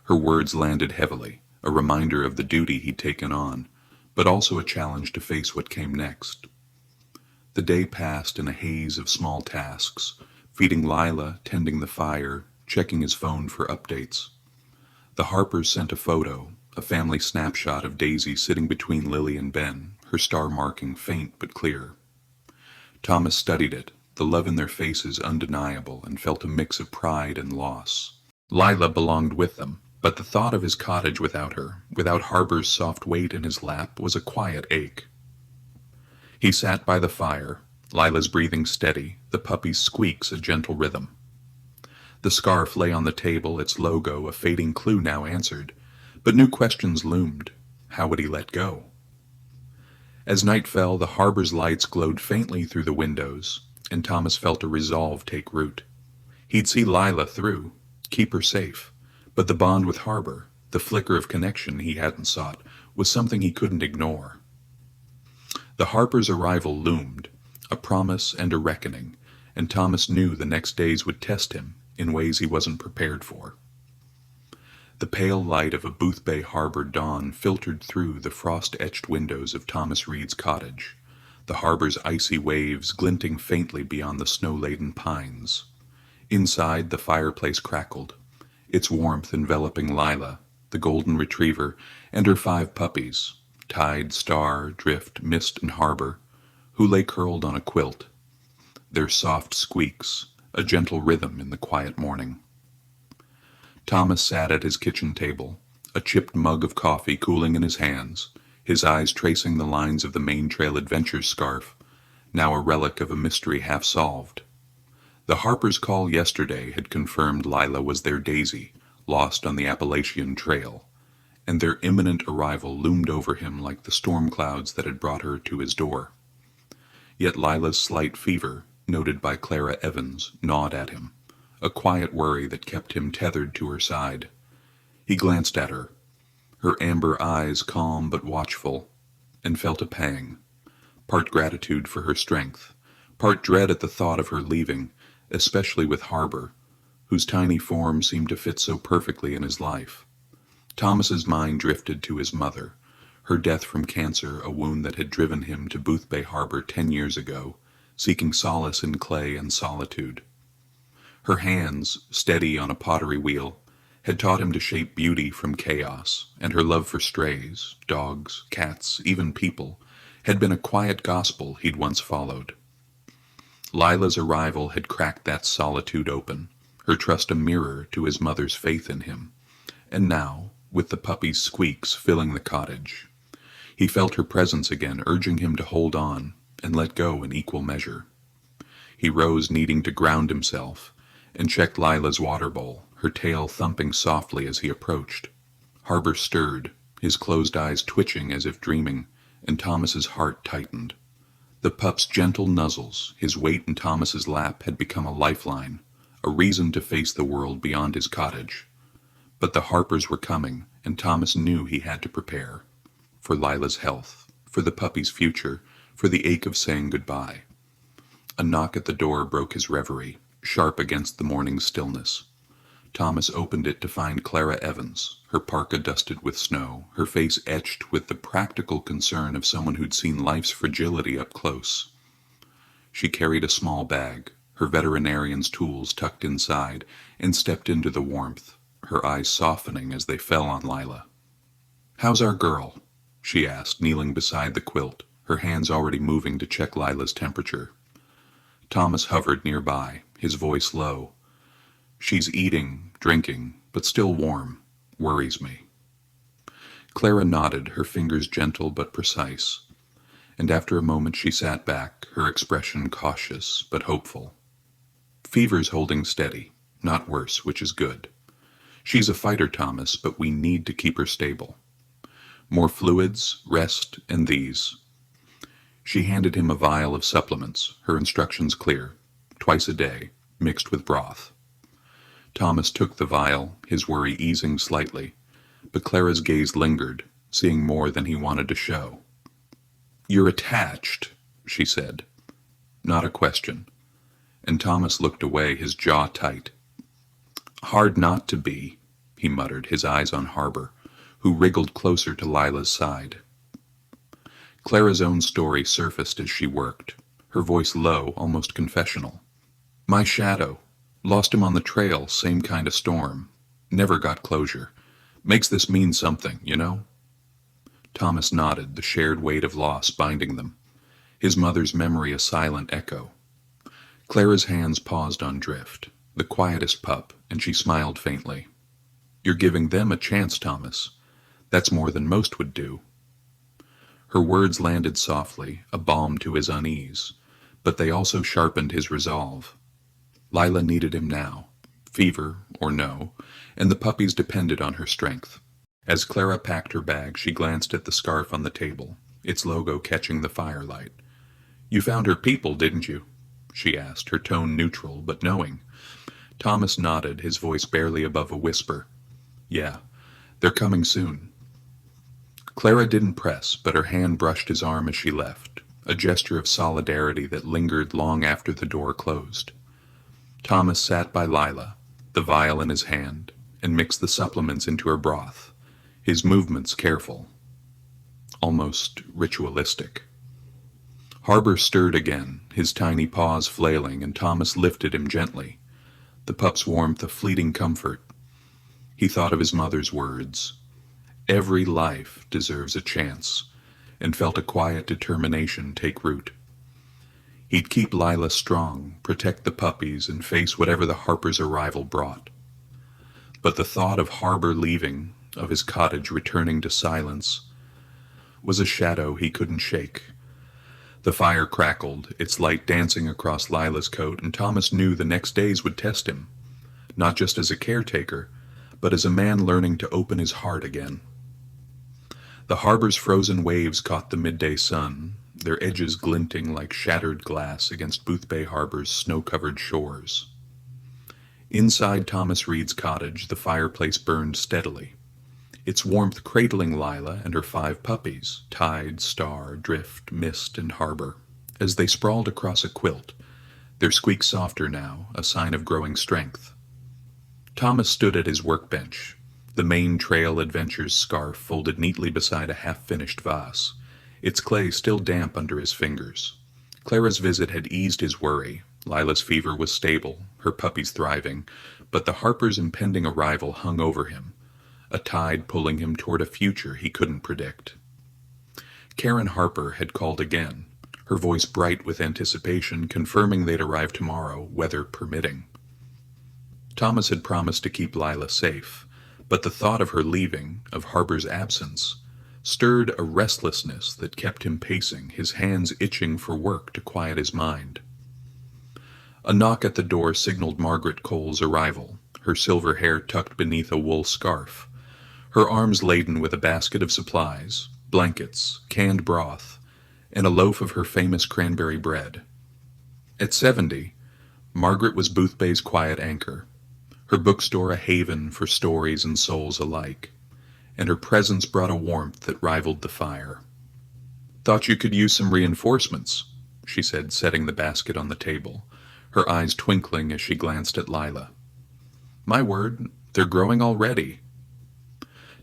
Her words landed heavily, a reminder of the duty he'd taken on, but also a challenge to face what came next. The day passed in a haze of small tasks, feeding Lila, tending the fire, checking his phone for updates. The Harpers sent a photo, a family snapshot of Daisy sitting between Lily and Ben, her star marking faint but clear. Thomas studied it, the love in their faces undeniable, and felt a mix of pride and loss. Lila belonged with them, but the thought of his cottage without her, without Harper's soft weight in his lap, was a quiet ache. He sat by the fire, Lila's breathing steady, the puppy's squeaks a gentle rhythm. The scarf lay on the table, its logo a fading clue now answered, but new questions loomed. How would he let go? As night fell, the harbor's lights glowed faintly through the windows, and Thomas felt a resolve take root. He'd see Lila through, keep her safe, but the bond with Harper, the flicker of connection he hadn't sought, was something he couldn't ignore. The Harpers' arrival loomed, a promise and a reckoning, and Thomas knew the next days would test him in ways he wasn't prepared for. The pale light of a Boothbay Harbor dawn filtered through the frost-etched windows of Thomas Reed's cottage, the harbor's icy waves glinting faintly beyond the snow-laden pines. Inside, the fireplace crackled, its warmth enveloping Lila, the golden retriever, and her 5 puppies, Tide, Star, Drift, Mist, and Harbor, who lay curled on a quilt, their soft squeaks a gentle rhythm in the quiet morning. Thomas sat at his kitchen table, a chipped mug of coffee cooling in his hands, his eyes tracing the lines of the Main Trail Adventures scarf, now a relic of a mystery half solved. The Harpers' call yesterday had confirmed Lila was their Daisy, lost on the Appalachian Trail, and their imminent arrival loomed over him like the storm clouds that had brought her to his door. Yet Lila's slight fever, noted by Clara Evans, gnawed at him, a quiet worry that kept him tethered to her side. He glanced at her, her amber eyes calm but watchful, and felt a pang, part gratitude for her strength, part dread at the thought of her leaving, especially with Harper, whose tiny form seemed to fit so perfectly in his life. Thomas's mind drifted to his mother, her death from cancer, a wound that had driven him to Boothbay Harbor 10 years ago, seeking solace in clay and solitude. Her hands, steady on a pottery wheel, had taught him to shape beauty from chaos, and her love for strays, dogs, cats, even people, had been a quiet gospel he'd once followed. Lila's arrival had cracked that solitude open, her trust a mirror to his mother's faith in him, and now, with the puppy's squeaks filling the cottage, he felt her presence again, urging him to hold on and let go in equal measure. He rose, needing to ground himself, and checked Lila's water bowl, her tail thumping softly as he approached. Harbor stirred, his closed eyes twitching as if dreaming, and Thomas's heart tightened. The pup's gentle nuzzles, his weight in Thomas's lap, had become a lifeline, a reason to face the world beyond his cottage. But the Harpers were coming, and Thomas knew he had to prepare. For Lila's health, for the puppy's future, for the ache of saying goodbye. A knock at the door broke his reverie, sharp against the morning stillness. Thomas opened it to find Clara Evans, her parka dusted with snow, her face etched with the practical concern of someone who'd seen life's fragility up close. She carried a small bag, her veterinarian's tools tucked inside, and stepped into the warmth, her eyes softening as they fell on Lila. "How's our girl?" she asked, kneeling beside the quilt, her hands already moving to check Lila's temperature. Thomas hovered nearby, his voice low. "She's eating, drinking, but still warm. Worries me." Clara nodded, her fingers gentle but precise, and after a moment she sat back, her expression cautious but hopeful. "Fever's holding steady, not worse, which is good. She's a fighter, Thomas, but we need to keep her stable. More fluids, rest, and these." She handed him a vial of supplements, her instructions clear, twice a day, mixed with broth. Thomas took the vial, his worry easing slightly, but Clara's gaze lingered, seeing more than he wanted to show. "You're attached," she said. Not a question, and Thomas looked away, his jaw tight. "Hard not to be," he muttered, his eyes on Harbor, who wriggled closer to Lila's side. Clara's own story surfaced as she worked, her voice low, almost confessional. "My shadow. Lost him on the trail, same kind of storm. Never got closure. Makes this mean something, you know?" Thomas nodded, the shared weight of loss binding them, his mother's memory a silent echo. Clara's hands paused on Drift, the quietest pup, and she smiled faintly. "You're giving them a chance, Thomas. That's more than most would do." Her words landed softly, a balm to his unease, but they also sharpened his resolve. Lila needed him now, fever or no, and the puppies depended on her strength. As Clara packed her bag, she glanced at the scarf on the table, its logo catching the firelight. "You found her people, didn't you?" she asked, her tone neutral but knowing. Thomas nodded, his voice barely above a whisper. "Yeah, they're coming soon." Clara didn't press, but her hand brushed his arm as she left, a gesture of solidarity that lingered long after the door closed. Thomas sat by Lila, the vial in his hand, and mixed the supplements into her broth, his movements careful, almost ritualistic. Harbor stirred again, his tiny paws flailing, and Thomas lifted him gently, the pup's warmth a fleeting comfort. He thought of his mother's words, "Every life deserves a chance," and felt a quiet determination take root. He'd keep Lila strong, protect the puppies, and face whatever the Harpers' arrival brought. But the thought of Harbor leaving, of his cottage returning to silence, was a shadow he couldn't shake. The fire crackled, its light dancing across Lila's coat, and Thomas knew the next days would test him, not just as a caretaker, but as a man learning to open his heart again. The harbor's frozen waves caught the midday sun, their edges glinting like shattered glass against Boothbay Harbor's snow-covered shores. Inside Thomas Reed's cottage, the fireplace burned steadily, its warmth cradling Lila and her 5 puppies, Tide, Star, Drift, Mist, and Harbor, as they sprawled across a quilt, their squeak softer now, a sign of growing strength. Thomas stood at his workbench, the Maine Trail Adventures scarf folded neatly beside a half-finished vase, its clay still damp under his fingers. Clara's visit had eased his worry. Lila's fever was stable, her puppies thriving, but the Harpers' impending arrival hung over him, a tide pulling him toward a future he couldn't predict. Karen Harper had called again, her voice bright with anticipation, confirming they'd arrive tomorrow, weather permitting. Thomas had promised to keep Lila safe, but the thought of her leaving, of Harper's absence, stirred a restlessness that kept him pacing, his hands itching for work to quiet his mind. A knock at the door signaled Margaret Cole's arrival, her silver hair tucked beneath a wool scarf, her arms laden with a basket of supplies, blankets, canned broth, and a loaf of her famous cranberry bread. At 70, Margaret was Boothbay's quiet anchor, her bookstore a haven for stories and souls alike, and her presence brought a warmth that rivaled the fire. "Thought you could use some reinforcements," she said, setting the basket on the table, her eyes twinkling as she glanced at Lila. "My word, they're growing already."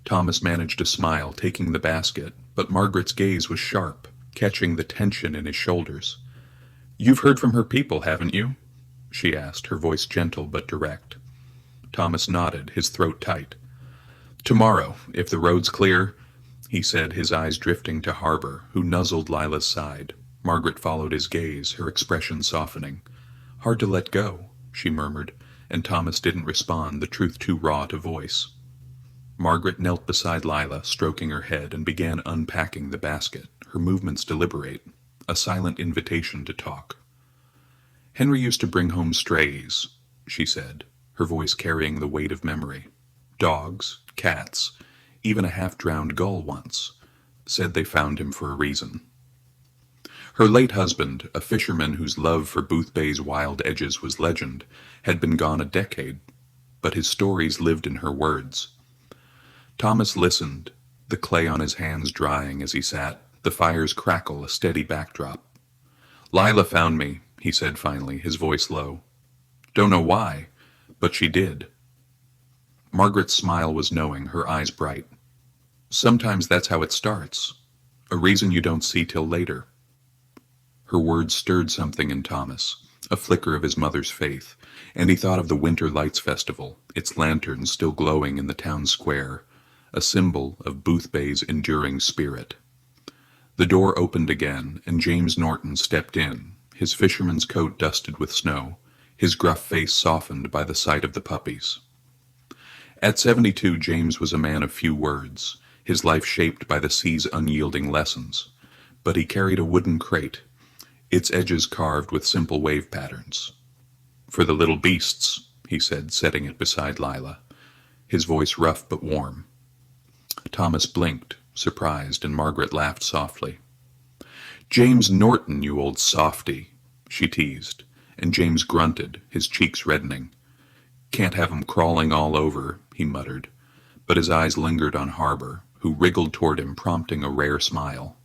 Thomas managed a smile, taking the basket, but Margaret's gaze was sharp, catching the tension in his shoulders. "You've heard from her people, haven't you?" she asked, her voice gentle but direct. Thomas nodded, his throat tight. "Tomorrow, if the road's clear," he said, his eyes drifting to Harper, who nuzzled Lila's side. Margaret followed his gaze, her expression softening. "Hard to let go," she murmured, and Thomas didn't respond, the truth too raw to voice. Margaret knelt beside Lila, stroking her head, and began unpacking the basket, her movements deliberate, a silent invitation to talk. "Henry used to bring home strays," she said, her voice carrying the weight of memory. "Dogs, cats, even a half-drowned gull once. Said they found him for a reason." Her late husband, a fisherman whose love for Boothbay's wild edges was legend, had been gone a decade, but his stories lived in her words. Thomas listened, the clay on his hands drying as he sat, the fire's crackle a steady backdrop. "Lila found me," he said finally, his voice low. "Don't know why, but she did." Margaret's smile was knowing, her eyes bright. "Sometimes that's how it starts, a reason you don't see till later." Her words stirred something in Thomas, a flicker of his mother's faith, and he thought of the Winter Lights Festival, its lanterns still glowing in the town square, a symbol of Boothbay's enduring spirit. The door opened again, and James Norton stepped in, his fisherman's coat dusted with snow, his gruff face softened by the sight of the puppies. At 72, James was a man of few words, his life shaped by the sea's unyielding lessons, but he carried a wooden crate, its edges carved with simple wave patterns. "For the little beasts," he said, setting it beside Lila, his voice rough but warm. Thomas blinked, surprised, and Margaret laughed softly. "James Norton, you old softy," she teased, and James grunted, his cheeks reddening. "Can't have 'em crawling all over," he muttered, but his eyes lingered on Harper, who wriggled toward him, prompting a rare smile.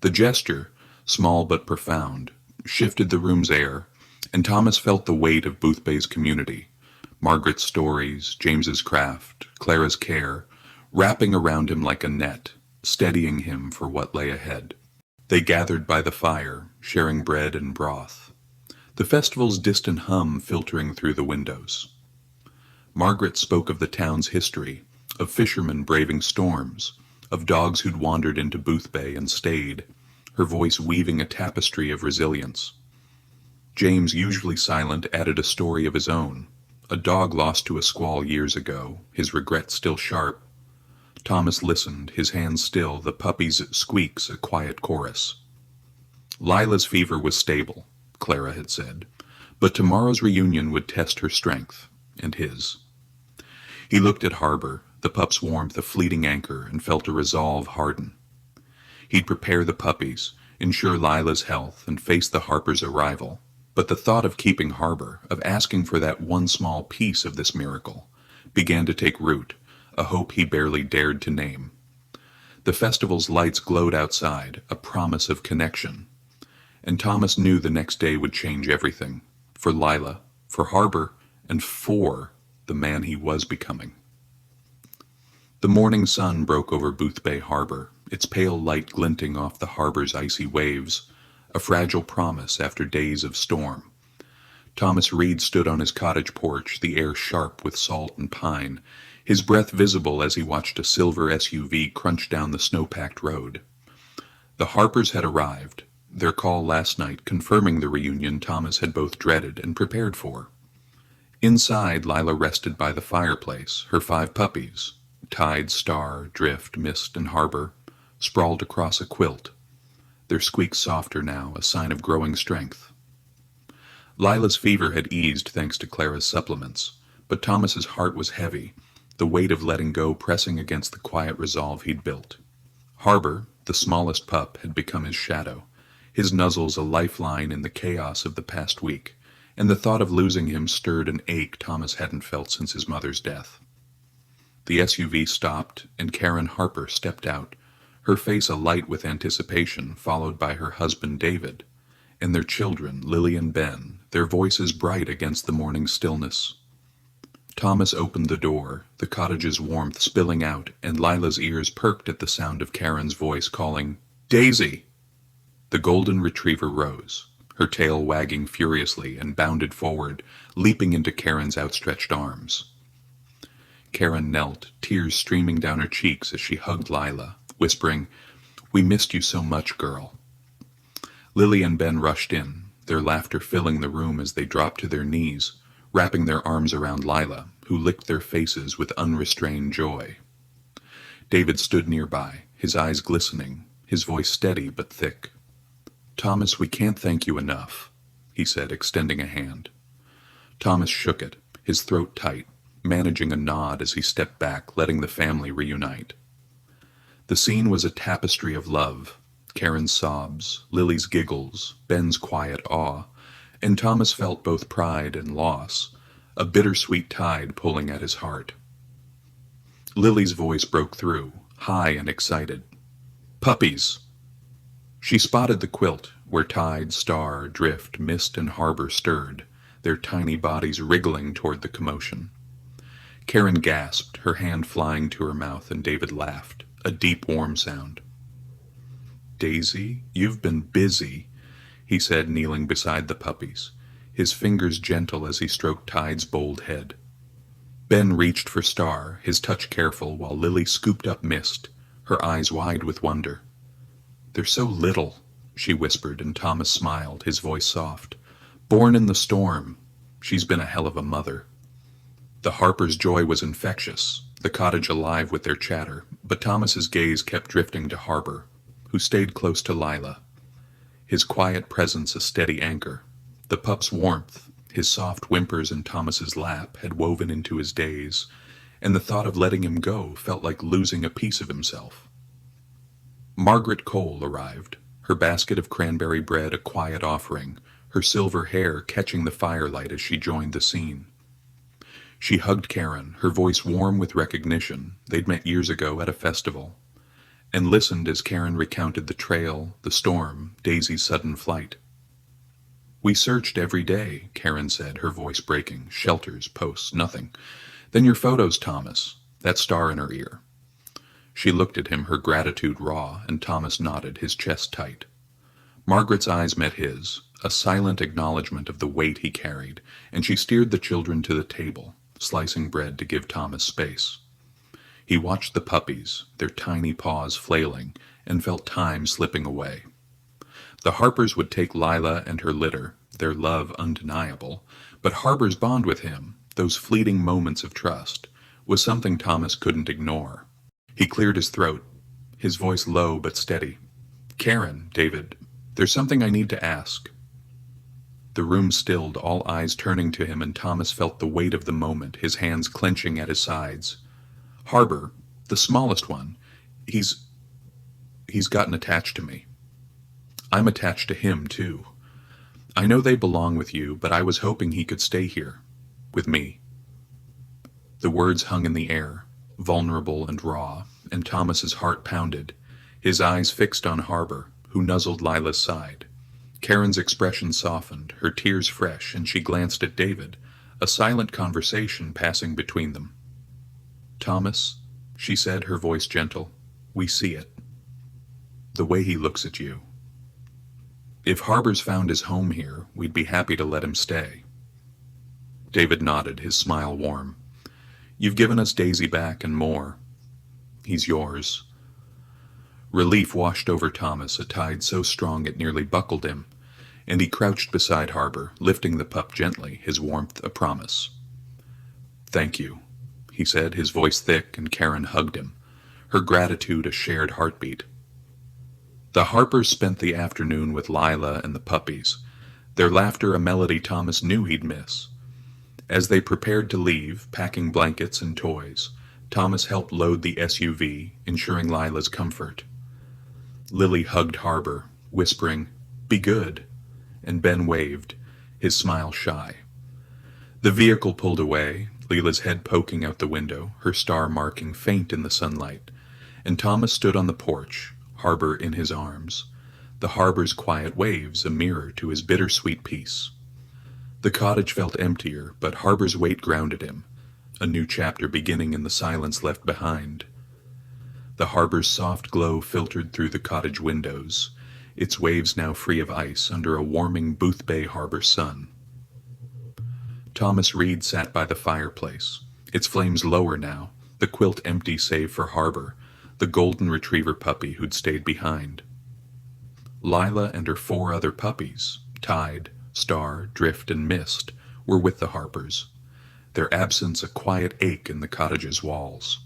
The gesture, small but profound, shifted the room's air, and Thomas felt the weight of Boothbay's community, Margaret's stories, James's craft, Clara's care, wrapping around him like a net, steadying him for what lay ahead. They gathered by the fire, sharing bread and broth, the festival's distant hum filtering through the windows. Margaret spoke of the town's history, of fishermen braving storms, of dogs who'd wandered into Boothbay and stayed, her voice weaving a tapestry of resilience. James, usually silent, added a story of his own, a dog lost to a squall years ago, his regret still sharp. Thomas listened, his hands still, the puppy's squeaks a quiet chorus. Lila's fever was stable, Clara had said, but tomorrow's reunion would test her strength, and his. He looked at Harper, the pup's warmth a fleeting anchor, and felt a resolve harden. He'd prepare the puppies, ensure Lila's health, and face the Harpers' arrival, but the thought of keeping Harper, of asking for that one small piece of this miracle, began to take root, a hope he barely dared to name. The festival's lights glowed outside, a promise of connection, and Thomas knew the next day would change everything, for Lila, for Harper, and for the man he was becoming. The morning sun broke over Boothbay Harbor, its pale light glinting off the harbor's icy waves, a fragile promise after days of storm. Thomas Reed stood on his cottage porch, the air sharp with salt and pine, his breath visible as he watched a silver SUV crunch down the snow-packed road. The Harpers had arrived, their call last night confirming the reunion Thomas had both dreaded and prepared for. Inside, Lila rested by the fireplace, her 5 puppies, Tide, Star, Drift, Mist, and Harbor, sprawled across a quilt, their squeaks softer now, a sign of growing strength. Lila's fever had eased thanks to Clara's supplements, but Thomas's heart was heavy, the weight of letting go pressing against the quiet resolve he'd built. Harbor, the smallest pup, had become his shadow, his nuzzles a lifeline in the chaos of the past week, and the thought of losing him stirred an ache Thomas hadn't felt since his mother's death. The SUV stopped, and Karen Harper stepped out, her face alight with anticipation, followed by her husband David, and their children, Lily and Ben, their voices bright against the morning stillness. Thomas opened the door, the cottage's warmth spilling out, and Lila's ears perked at the sound of Karen's voice calling, "Daisy!" The golden retriever rose, her tail wagging furiously, and bounded forward, leaping into Karen's outstretched arms. Karen knelt, tears streaming down her cheeks as she hugged Lila, whispering, "We missed you so much, girl." Lily and Ben rushed in, their laughter filling the room as they dropped to their knees, wrapping their arms around Lila, who licked their faces with unrestrained joy. David stood nearby, his eyes glistening, his voice steady but thick. "Thomas, we can't thank you enough," he said, extending a hand. Thomas shook it, his throat tight, managing a nod as he stepped back, letting the family reunite. The scene was a tapestry of love, Karen's sobs, Lily's giggles, Ben's quiet awe, and Thomas felt both pride and loss, a bittersweet tide pulling at his heart. Lily's voice broke through, high and excited. "Puppies!" She spotted the quilt, where Tide, Star, Drift, Mist, and Harbor stirred, their tiny bodies wriggling toward the commotion. Karen gasped, her hand flying to her mouth, and David laughed, a deep, warm sound. "Daisy, you've been busy," he said, kneeling beside the puppies, his fingers gentle as he stroked Tide's bold head. Ben reached for Star, his touch careful, while Lily scooped up Mist, her eyes wide with wonder. "They're so little," she whispered, and Thomas smiled, his voice soft. "Born in the storm. She's been a hell of a mother." The Harpers' joy was infectious, the cottage alive with their chatter, but Thomas's gaze kept drifting to Harbor, who stayed close to Lila, his quiet presence a steady anchor. The pup's warmth, his soft whimpers in Thomas's lap, had woven into his days, and the thought of letting him go felt like losing a piece of himself. Margaret Cole arrived, her basket of cranberry bread a quiet offering, her silver hair catching the firelight as she joined the scene. She hugged Karen, her voice warm with recognition, they'd met years ago at a festival, and listened as Karen recounted the trail, the storm, Daisy's sudden flight. "We searched every day," Karen said, her voice breaking. "Shelters, posts, nothing. Then your photos, Thomas," that star in her ear. She looked at him, her gratitude raw, and Thomas nodded, his chest tight. Margaret's eyes met his, a silent acknowledgement of the weight he carried, and she steered the children to the table, slicing bread to give Thomas space. He watched the puppies, their tiny paws flailing, and felt time slipping away. The Harpers would take Lila and her litter, their love undeniable, but Harbor's bond with him, those fleeting moments of trust, was something Thomas couldn't ignore. He cleared his throat, his voice low but steady. "Karen, David, there's something I need to ask." The room stilled, all eyes turning to him, and Thomas felt the weight of the moment, his hands clenching at his sides. "Harbor, the smallest one, he's gotten attached to me. I'm attached to him, too. I know they belong with you, but I was hoping he could stay here, with me." The words hung in the air, vulnerable and raw, and Thomas's heart pounded, his eyes fixed on Harbor, who nuzzled Lila's side. Karen's expression softened, her tears fresh, and she glanced at David, a silent conversation passing between them. "Thomas," she said, her voice gentle, "we see it. The way he looks at you." If Harbor's found his home here, we'd be happy to let him stay. David nodded, his smile warm. You've given us Daisy back and more. He's yours. Relief washed over Thomas, a tide so strong it nearly buckled him, and he crouched beside Harbor, lifting the pup gently, his warmth a promise. Thank you, he said, his voice thick, and Karen hugged him, her gratitude a shared heartbeat. The Harpers spent the afternoon with Lila and the puppies, their laughter a melody Thomas knew he'd miss. As they prepared to leave, packing blankets and toys, Thomas helped load the SUV, ensuring Lila's comfort. Lily hugged Harbor, whispering, "Be good," and Ben waved, his smile shy. The vehicle pulled away, Lila's head poking out the window, her star marking faint in the sunlight, and Thomas stood on the porch, Harbor in his arms, the harbor's quiet waves a mirror to his bittersweet peace. The cottage felt emptier, but Harbor's weight grounded him, a new chapter beginning in the silence left behind. The harbor's soft glow filtered through the cottage windows, its waves now free of ice under a warming Boothbay Harbor sun. Thomas Reed sat by the fireplace, its flames lower now, the quilt empty save for Harbor, the golden retriever puppy who'd stayed behind. Lila and her 4 other puppies, Tide, Star, Drift, and Mist, were with the Harpers, their absence a quiet ache in the cottage's walls.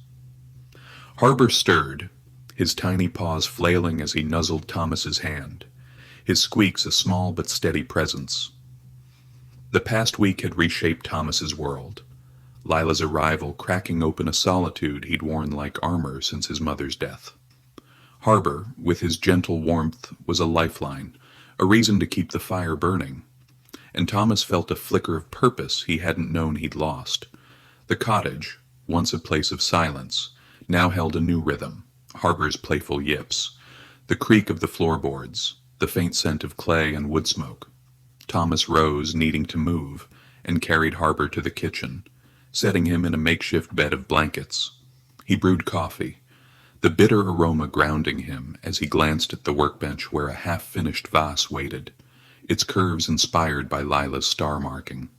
Harbor stirred, his tiny paws flailing as he nuzzled Thomas's hand, his squeaks a small but steady presence. The past week had reshaped Thomas's world, Lila's arrival cracking open a solitude he'd worn like armor since his mother's death. Harbor, with his gentle warmth, was a lifeline, a reason to keep the fire burning, and Thomas felt a flicker of purpose he hadn't known he'd lost. The cottage, once a place of silence, now held a new rhythm, Harbor's playful yips, the creak of the floorboards, the faint scent of clay and wood smoke. Thomas rose, needing to move, and carried Harbor to the kitchen, setting him in a makeshift bed of blankets. He brewed coffee, the bitter aroma grounding him as he glanced at the workbench where a half-finished vase waited, its curves inspired by Lila's star marking.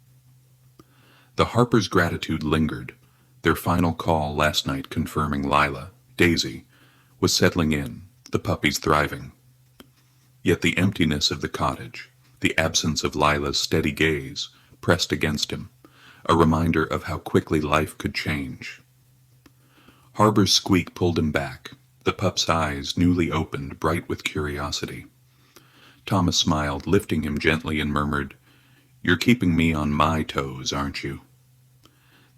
The Harpers' gratitude lingered, their final call last night confirming Lila, Daisy, was settling in, the puppies thriving. Yet the emptiness of the cottage, the absence of Lila's steady gaze, pressed against him, a reminder of how quickly life could change. Harbor's squeak pulled him back, the pup's eyes, newly opened, bright with curiosity. Thomas smiled, lifting him gently, and murmured, "You're keeping me on my toes, aren't you?"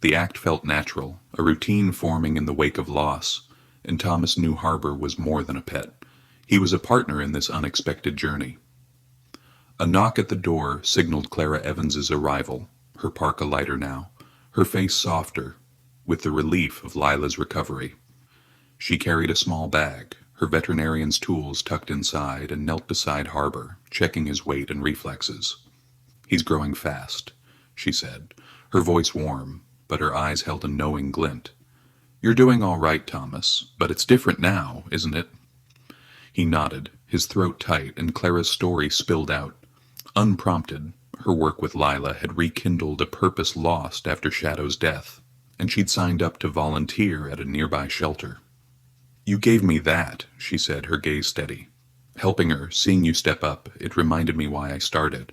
The act felt natural, a routine forming in the wake of loss, and Thomas knew Harbor was more than a pet. He was a partner in this unexpected journey. A knock at the door signaled Clara Evans's arrival, her parka lighter now, her face softer, with the relief of Lila's recovery. She carried a small bag, her veterinarian's tools tucked inside, and knelt beside Harbor, checking his weight and reflexes. "He's growing fast," she said, her voice warm, but her eyes held a knowing glint. "You're doing all right, Thomas, but it's different now, isn't it?" He nodded, his throat tight, and Clara's story spilled out. Unprompted, her work with Lila had rekindled a purpose lost after Shadow's death, and she'd signed up to volunteer at a nearby shelter. "You gave me that," she said, her gaze steady. "Helping her, seeing you step up, it reminded me why I started."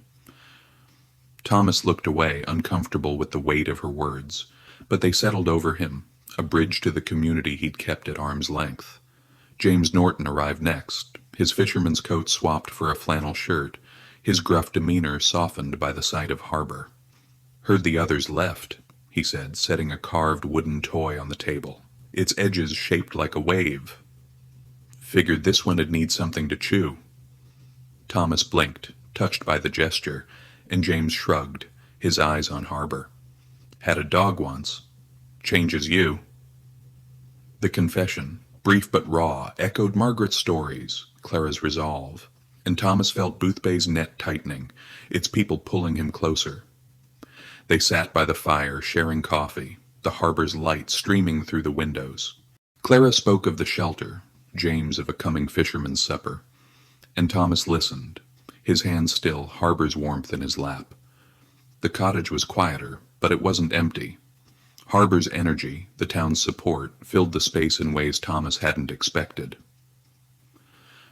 Thomas looked away, uncomfortable with the weight of her words, but they settled over him, a bridge to the community he'd kept at arm's length. James Norton arrived next, his fisherman's coat swapped for a flannel shirt, his gruff demeanor softened by the sight of Harbor. "Heard the others left," he said, setting a carved wooden toy on the table, its edges shaped like a wave. "Figured this one'd need something to chew." Thomas blinked, touched by the gesture, and James shrugged, his eyes on Harbor. "Had a dog once. Changes you." The confession, brief but raw, echoed Margaret's stories, Clara's resolve, and Thomas felt Boothbay's net tightening, its people pulling him closer. They sat by the fire, sharing coffee, the harbor's light streaming through the windows. Clara spoke of the shelter, James of a coming fisherman's supper, and Thomas listened, his hand still, Harbor's warmth in his lap. The cottage was quieter, but it wasn't empty. Harbor's energy, the town's support, filled the space in ways Thomas hadn't expected.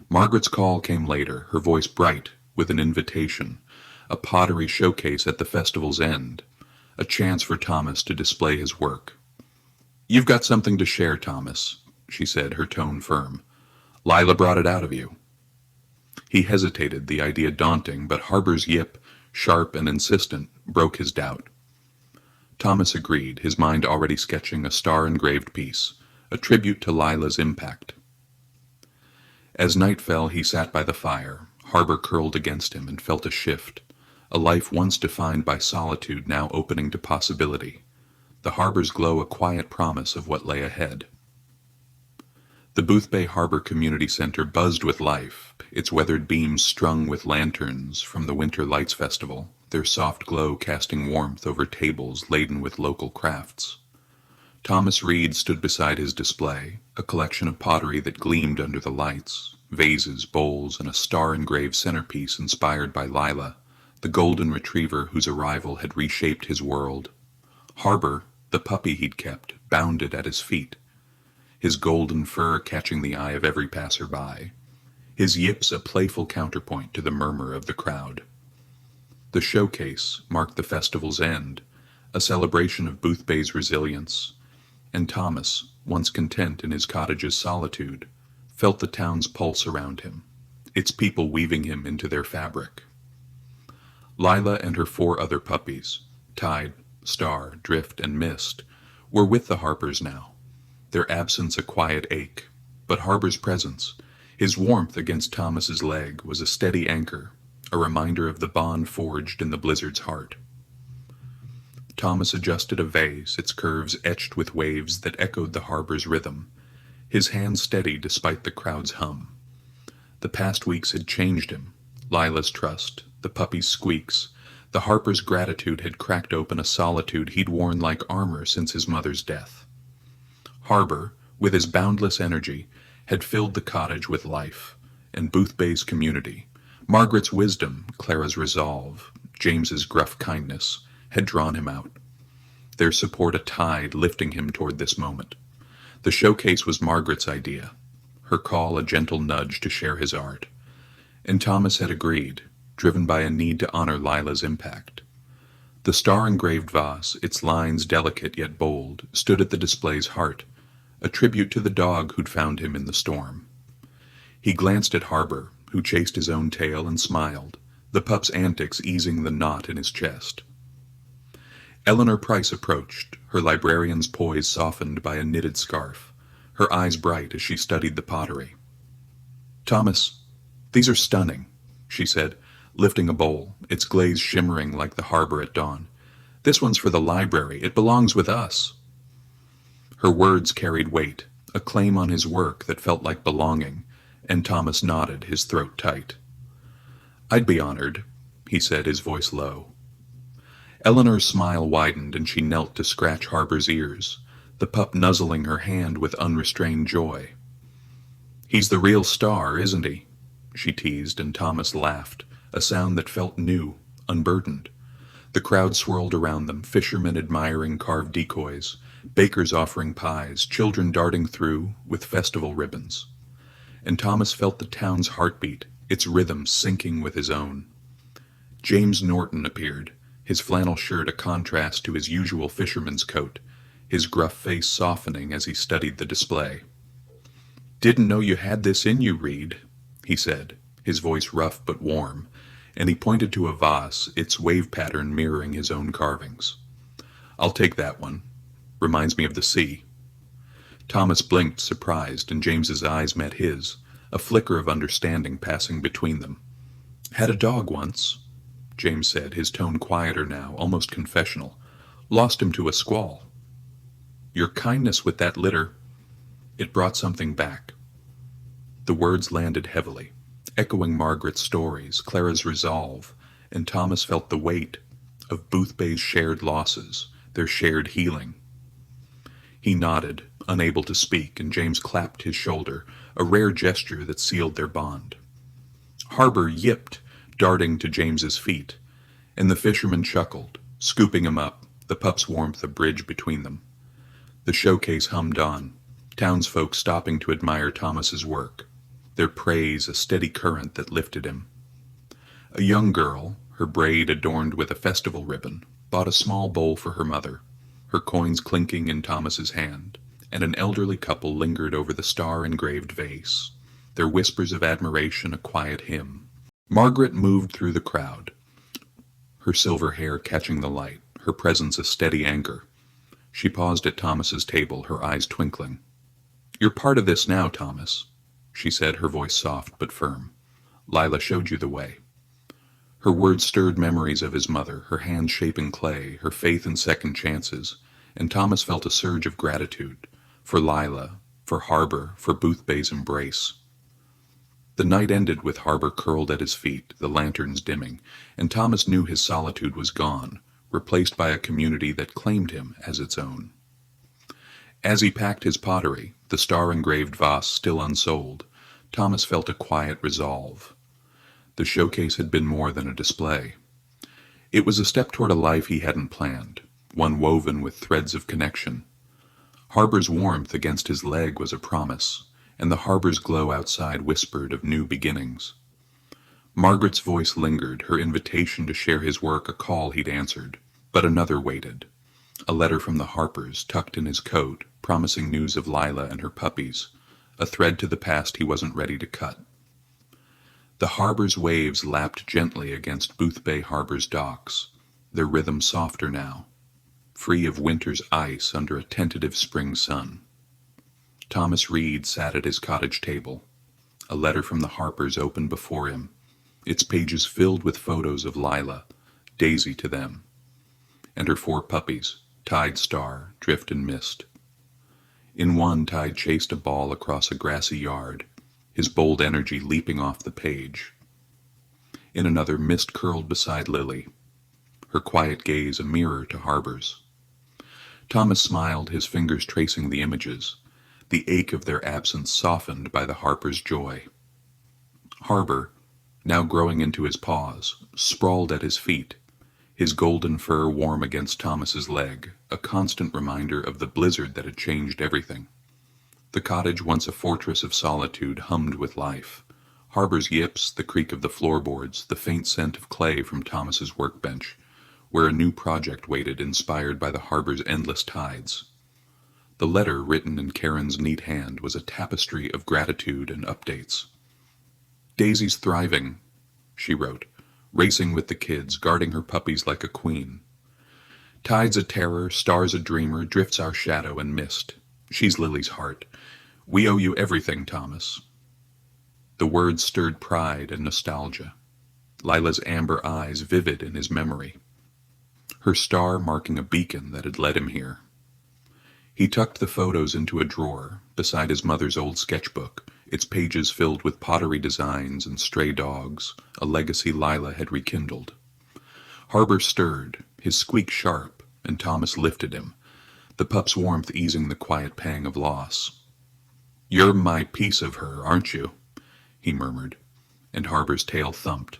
Margaret's call came later, her voice bright, with an invitation, a pottery showcase at the festival's end, a chance for Thomas to display his work. "You've got something to share, Thomas," she said, her tone firm. "Lila brought it out of you." He hesitated, the idea daunting, but Harbor's yip, sharp and insistent, broke his doubt. Thomas agreed, his mind already sketching a star-engraved piece, a tribute to Lila's impact. As night fell, he sat by the fire, Harbor curled against him, and felt a shift, a life once defined by solitude now opening to possibility, the Harbor's glow a quiet promise of what lay ahead. The Boothbay Harbor Community Center buzzed with life, its weathered beams strung with lanterns from the Winter Lights Festival, their soft glow casting warmth over tables laden with local crafts. Thomas Reed stood beside his display, a collection of pottery that gleamed under the lights, vases, bowls, and a star-engraved centerpiece inspired by Lila, the golden retriever whose arrival had reshaped his world. Harbor, the puppy he'd kept, bounded at his feet, his golden fur catching the eye of every passerby, his yips a playful counterpoint to the murmur of the crowd. The showcase marked the festival's end, a celebration of Boothbay's resilience, and Thomas, once content in his cottage's solitude, felt the town's pulse around him, its people weaving him into their fabric. Lila and her 4 other puppies, Tide, Star, Drift, and Mist, were with the Harpers now, their absence a quiet ache, but Harbor's presence, his warmth against Thomas's leg, was a steady anchor, a reminder of the bond forged in the blizzard's heart. Thomas adjusted a vase, its curves etched with waves that echoed the Harbor's rhythm, his hand steady despite the crowd's hum. The past weeks had changed him, Lila's trust, the puppy's squeaks, the Harper's gratitude had cracked open a solitude he'd worn like armor since his mother's death. Harbor, with his boundless energy, had filled the cottage with life, and Boothbay's community, Margaret's wisdom, Clara's resolve, James's gruff kindness, had drawn him out, their support a tide lifting him toward this moment. The showcase was Margaret's idea, her call a gentle nudge to share his art, and Thomas had agreed, driven by a need to honor Lila's impact. The star-engraved vase, its lines delicate yet bold, stood at the display's heart, a tribute to the dog who'd found him in the storm. He glanced at Harbor, who chased his own tail and smiled, the pup's antics easing the knot in his chest. Eleanor Price approached, her librarian's poise softened by a knitted scarf, her eyes bright as she studied the pottery. "Thomas, these are stunning," she said, lifting a bowl, its glaze shimmering like the harbor at dawn. "This one's for the library. It belongs with us." Her words carried weight, a claim on his work that felt like belonging, and Thomas nodded, his throat tight. "I'd be honored," he said, his voice low. Eleanor's smile widened, and she knelt to scratch Harbor's ears, the pup nuzzling her hand with unrestrained joy. "He's the real star, isn't he?" she teased, and Thomas laughed, a sound that felt new, unburdened. The crowd swirled around them, fishermen admiring carved decoys, bakers offering pies, children darting through with festival ribbons. And Thomas felt the town's heartbeat, its rhythm syncing with his own. James Norton appeared, his flannel shirt a contrast to his usual fisherman's coat, his gruff face softening as he studied the display. "Didn't know you had this in you, Reed," he said, his voice rough but warm, and he pointed to a vase, its wave pattern mirroring his own carvings. "I'll take that one. Reminds me of the sea." Thomas blinked, surprised, and James's eyes met his, a flicker of understanding passing between them. "Had a dog once," James said, his tone quieter now, almost confessional. "Lost him to a squall. Your kindness with that litter, it brought something back." The words landed heavily, echoing Margaret's stories, Clara's resolve, and Thomas felt the weight of Boothbay's shared losses, their shared healing. He nodded, unable to speak, and James clapped his shoulder, a rare gesture that sealed their bond. Harbor yipped, darting to James's feet, and the fisherman chuckled, scooping him up, the pup's warmth a bridge between them. The showcase hummed on, townsfolk stopping to admire Thomas's work, their praise a steady current that lifted him. A young girl, her braid adorned with a festival ribbon, bought a small bowl for her mother, her coins clinking in Thomas's hand, and an elderly couple lingered over the star-engraved vase, their whispers of admiration a quiet hymn. Margaret moved through the crowd, her silver hair catching the light, her presence a steady anchor. She paused at Thomas's table, her eyes twinkling. "You're part of this now, Thomas," she said, her voice soft but firm. "Lila showed you the way." Her words stirred memories of his mother, her hands shaping clay, her faith in second chances, and Thomas felt a surge of gratitude for Lila, for Harbor, for Boothbay's embrace. The night ended with Harbor curled at his feet, the lanterns dimming, and Thomas knew his solitude was gone, replaced by a community that claimed him as its own. As he packed his pottery, the star-engraved vase still unsold, Thomas felt a quiet resolve. The showcase had been more than a display. It was a step toward a life he hadn't planned, one woven with threads of connection. Harbor's warmth against his leg was a promise, and the harbor's glow outside whispered of new beginnings. Margaret's voice lingered, her invitation to share his work a call he'd answered, but another waited. A letter from the Harpers tucked in his coat, promising news of Lila and her puppies, a thread to the past he wasn't ready to cut. The harbor's waves lapped gently against Boothbay Harbor's docks, their rhythm softer now, free of winter's ice under a tentative spring sun. Thomas Reed sat at his cottage table, a letter from the Harpers open before him, its pages filled with photos of Lila, Daisy to them, and her 4 puppies, Tide, Star, Drift, and Mist. In one, Tide chased a ball across a grassy yard, his bold energy leaping off the page. In another, Mist curled beside Lily, her quiet gaze a mirror to Harbor's. Thomas smiled, his fingers tracing the images, the ache of their absence softened by the Harpers' joy. Harbor, now growing into his paws, sprawled at his feet, his golden fur warm against Thomas's leg, a constant reminder of the blizzard that had changed everything. The cottage, once a fortress of solitude, hummed with life. Harbor's yips, the creak of the floorboards, the faint scent of clay from Thomas's workbench, where a new project waited, inspired by the harbor's endless tides. The letter, written in Karen's neat hand, was a tapestry of gratitude and updates. "Daisy's thriving," she wrote, racing with the kids, guarding her puppies like a queen. "Tide's a terror, Star's a dreamer, Drift's our shadow, and Mist. She's Lily's heart. We owe you everything, Thomas." The words stirred pride and nostalgia, Lila's amber eyes vivid in his memory, her star marking a beacon that had led him here. He tucked the photos into a drawer beside his mother's old sketchbook, its pages filled with pottery designs and stray dogs, a legacy Lila had rekindled. Harbor stirred, his squeak sharp, and Thomas lifted him, the pup's warmth easing the quiet pang of loss. "You're my piece of her, aren't you?" he murmured, and Harbor's tail thumped,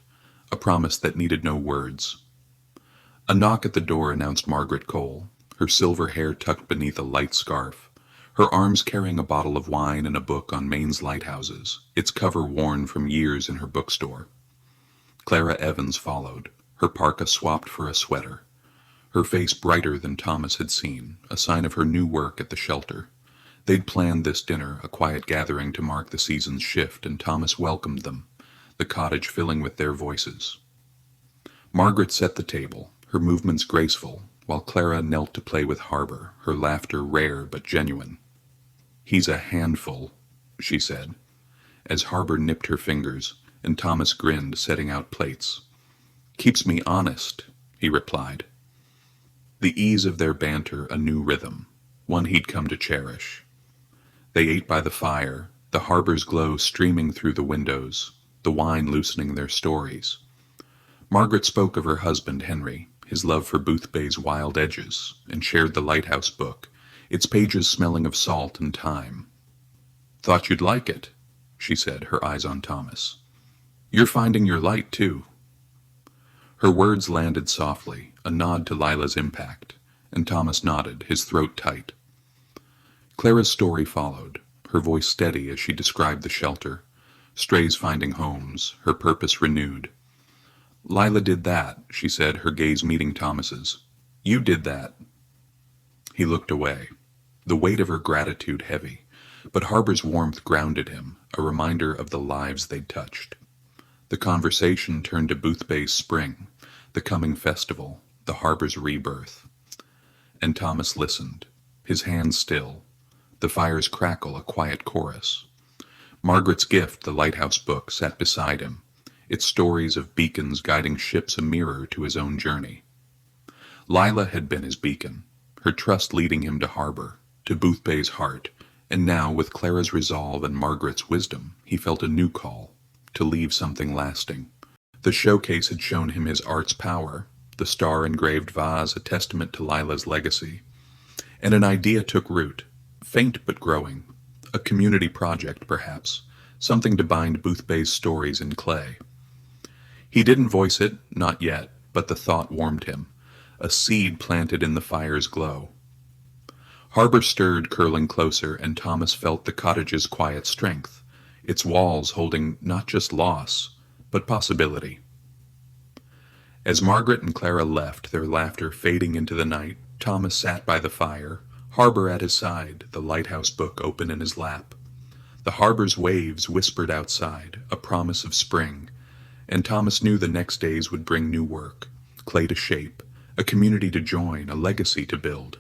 a promise that needed no words. A knock at the door announced Margaret Cole, her silver hair tucked beneath a light scarf, her arms carrying a bottle of wine and a book on Maine's lighthouses, its cover worn from years in her bookstore. Clara Evans followed, her parka swapped for a sweater, her face brighter than Thomas had seen, a sign of her new work at the shelter. They'd planned this dinner, a quiet gathering to mark the season's shift, and Thomas welcomed them, the cottage filling with their voices. Margaret set the table, her movements graceful, while Clara knelt to play with Harbor, her laughter rare but genuine. "He's a handful," she said, as Harbor nipped her fingers, and Thomas grinned, setting out plates. "Keeps me honest," he replied. The ease of their banter a new rhythm, one he'd come to cherish. They ate by the fire, the harbor's glow streaming through the windows, the wine loosening their stories. Margaret spoke of her husband Henry, his love for Boothbay's wild edges, and shared the lighthouse book, its pages smelling of salt and thyme. "Thought you'd like it," she said, her eyes on Thomas. "You're finding your light, too. Her words landed softly, a nod to Lila's impact, and Thomas nodded, his throat tight. Clara's story followed, her voice steady as she described the shelter, strays finding homes, her purpose renewed. Lila did that, she said, her gaze meeting Thomas's. You did that. He looked away, the weight of her gratitude heavy, but Harbor's warmth grounded him, a reminder of the lives they'd touched. The conversation turned to Boothbay's spring, the coming festival, the Harbor's rebirth. And Thomas listened, his hands still, the fire's crackle a quiet chorus. Margaret's gift, the lighthouse book, sat beside him, its stories of beacons guiding ships a mirror to his own journey. Lila had been his beacon, her trust leading him to Harbor, to Boothbay's heart, and now, with Clara's resolve and Margaret's wisdom, he felt a new call, to leave something lasting. The showcase had shown him his art's power, the star-engraved vase a testament to Lila's legacy. And an idea took root, faint but growing, a community project perhaps, something to bind Boothbay's stories in clay. He didn't voice it, not yet, but the thought warmed him, a seed planted in the fire's glow. Harbor stirred, curling closer, and Thomas felt the cottage's quiet strength, its walls holding not just loss, but possibility. As Margaret and Clara left, their laughter fading into the night, Thomas sat by the fire, Harbor at his side, the lighthouse book open in his lap. The harbor's waves whispered outside, a promise of spring, and Thomas knew the next days would bring new work, clay to shape, a community to join, a legacy to build.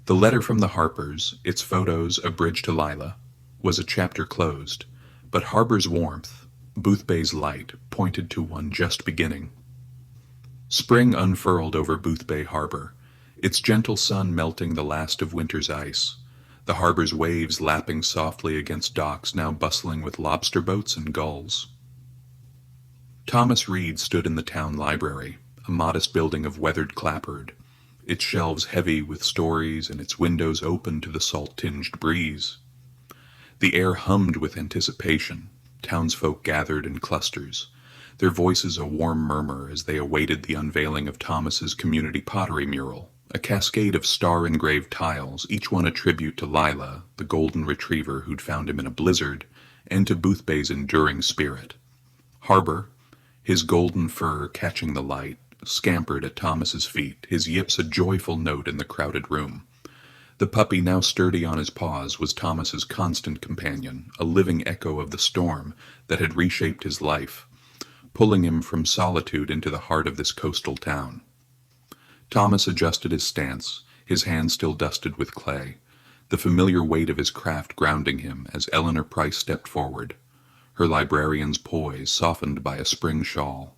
The letter from the Harpers, its photos a bridge to Lila, was a chapter closed, but Harbor's warmth, Boothbay's light, pointed to one just beginning. Spring unfurled over Boothbay Harbor, its gentle sun melting the last of winter's ice, the harbor's waves lapping softly against docks now bustling with lobster boats and gulls. Thomas Reed stood in the town library, a modest building of weathered clapboard, its shelves heavy with stories and its windows open to the salt-tinged breeze. The air hummed with anticipation, townsfolk gathered in clusters, their voices a warm murmur as they awaited the unveiling of Thomas's community pottery mural, a cascade of star-engraved tiles, each one a tribute to Lila, the golden retriever who'd found him in a blizzard, and to Boothbay's enduring spirit. Harbor, his golden fur catching the light, scampered at Thomas's feet, his yips a joyful note in the crowded room. The puppy, now sturdy on his paws, was Thomas's constant companion, a living echo of the storm that had reshaped his life, pulling him from solitude into the heart of this coastal town. Thomas adjusted his stance, his hands still dusted with clay, the familiar weight of his craft grounding him as Eleanor Price stepped forward, her librarian's poise softened by a spring shawl.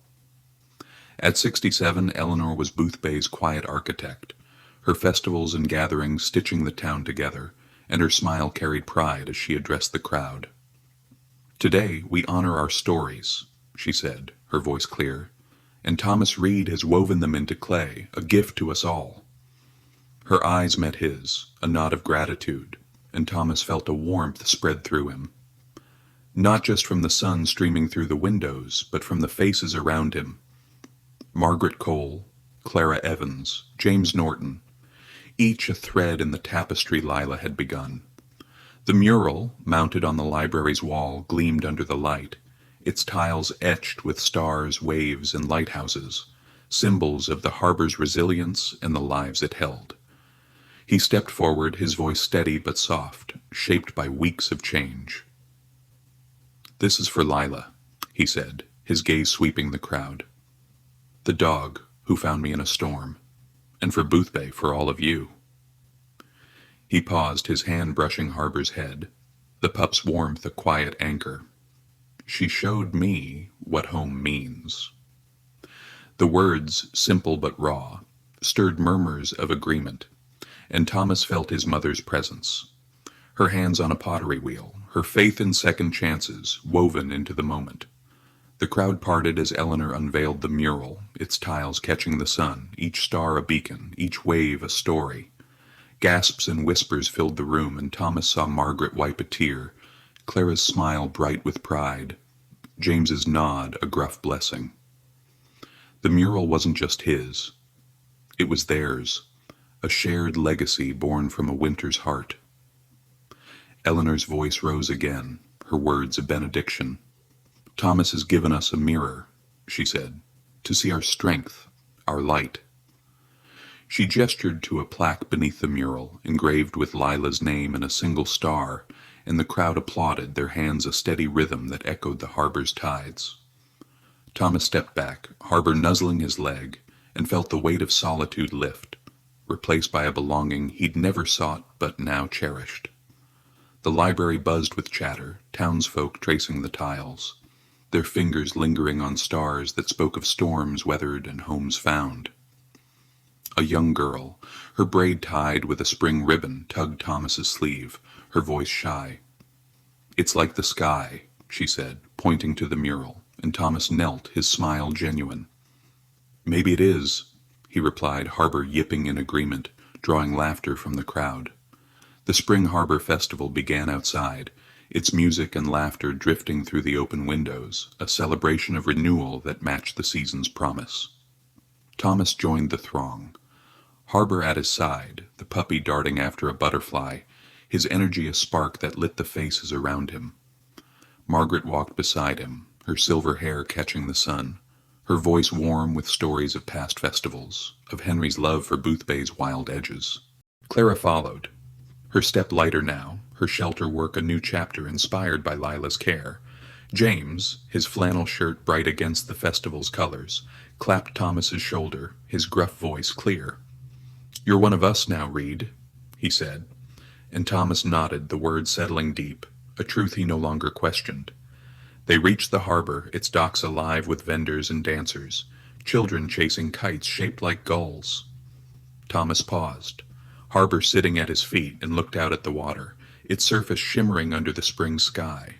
At 67, Eleanor was Boothbay's quiet architect, her festivals and gatherings stitching the town together, and her smile carried pride as she addressed the crowd. Today, we honor our stories, she said, her voice clear, and Thomas Reed has woven them into clay, a gift to us all. Her eyes met his, a nod of gratitude, and Thomas felt a warmth spread through him. Not just from the sun streaming through the windows, but from the faces around him. Margaret Cole, Clara Evans, James Norton, each a thread in the tapestry Lila had begun. The mural, mounted on the library's wall, gleamed under the light, its tiles etched with stars, waves, and lighthouses, symbols of the harbor's resilience and the lives it held. He stepped forward, his voice steady but soft, shaped by weeks of change. "This is for Lila," he said, his gaze sweeping the crowd. "The dog who found me in a storm, and for Boothbay, for all of you." He paused, his hand brushing Harbor's head, the pup's warmth a quiet anchor. "She showed me what home means." The words, simple but raw, stirred murmurs of agreement, and Thomas felt his mother's presence. Her hands on a pottery wheel, her faith in second chances, woven into the moment. The crowd parted as Eleanor unveiled the mural, its tiles catching the sun, each star a beacon, each wave a story. Gasps and whispers filled the room, and Thomas saw Margaret wipe a tear, Clara's smile bright with pride, James's nod a gruff blessing. The mural wasn't just his, it was theirs, a shared legacy born from a winter's heart. Eleanor's voice rose again, her words a benediction. "Thomas has given us a mirror," she said, "to see our strength, our light." She gestured to a plaque beneath the mural, engraved with Lila's name and a single star, and the crowd applauded, their hands a steady rhythm that echoed the harbor's tides. Thomas stepped back, Harbor nuzzling his leg, and felt the weight of solitude lift, replaced by a belonging he'd never sought but now cherished. The library buzzed with chatter, townsfolk tracing the tiles, their fingers lingering on stars that spoke of storms weathered and homes found. A young girl, her braid tied with a spring ribbon, tugged Thomas's sleeve, her voice shy. "It's like the sky," she said, pointing to the mural, and Thomas knelt, his smile genuine. "Maybe it is," he replied, Harbor yipping in agreement, drawing laughter from the crowd. The Spring Harbor Festival began outside, its music and laughter drifting through the open windows, a celebration of renewal that matched the season's promise. Thomas joined the throng, Harbor at his side, the puppy darting after a butterfly, his energy a spark that lit the faces around him. Margaret walked beside him, her silver hair catching the sun, her voice warm with stories of past festivals, of Henry's love for Boothbay's wild edges. Clara followed, her step lighter now, her shelter work a new chapter inspired by Lila's care. James, his flannel shirt bright against the festival's colors, clapped Thomas's shoulder, his gruff voice clear. "You're one of us now, Reed," he said, and Thomas nodded, the words settling deep, a truth he no longer questioned. They reached the harbor, its docks alive with vendors and dancers, children chasing kites shaped like gulls. Thomas paused, Harbor sitting at his feet, and looked out at the water, its surface shimmering under the spring sky.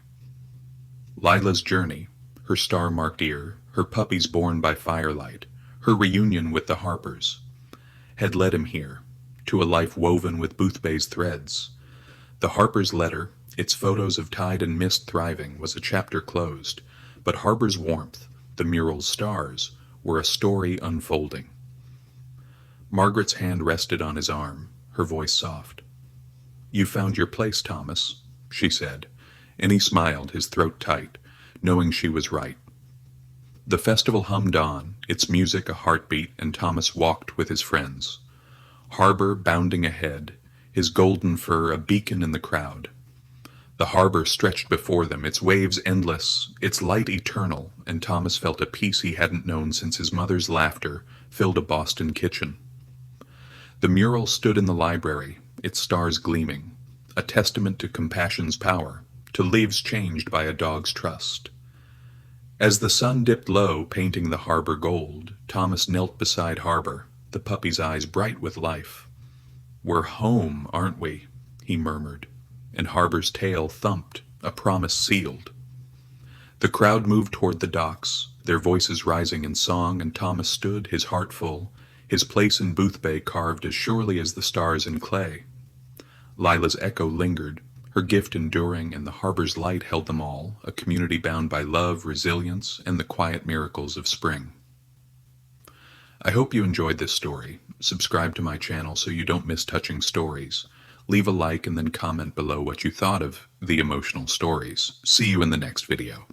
Lila's journey, her star-marked ear, her puppies born by firelight, her reunion with the Harpers, had led him here, to a life woven with Boothbay's threads. The Harper's letter, its photos of tide and mist thriving, was a chapter closed, but Harbor's warmth, the mural's stars, were a story unfolding. Margaret's hand rested on his arm, her voice soft. "You found your place, Thomas," she said, and he smiled, his throat tight, knowing she was right. The festival hummed on, its music a heartbeat, and Thomas walked with his friends. Harbor bounding ahead, his golden fur a beacon in the crowd. The harbor stretched before them, its waves endless, its light eternal, and Thomas felt a peace he hadn't known since his mother's laughter filled a Boston kitchen. The mural stood in the library, its stars gleaming, a testament to compassion's power, to lives changed by a dog's trust. As the sun dipped low, painting the harbor gold, Thomas knelt beside Harbor, the puppy's eyes bright with life. "We're home, aren't we?" he murmured, and Harbor's tail thumped, a promise sealed. The crowd moved toward the docks, their voices rising in song, and Thomas stood, his heart full, his place in Boothbay carved as surely as the stars in clay. Lila's echo lingered, her gift enduring, and the harbor's light held them all, a community bound by love, resilience, and the quiet miracles of spring. I hope you enjoyed this story. Subscribe to my channel so you don't miss touching stories. Leave a like and then comment below what you thought of the emotional stories. See you in the next video.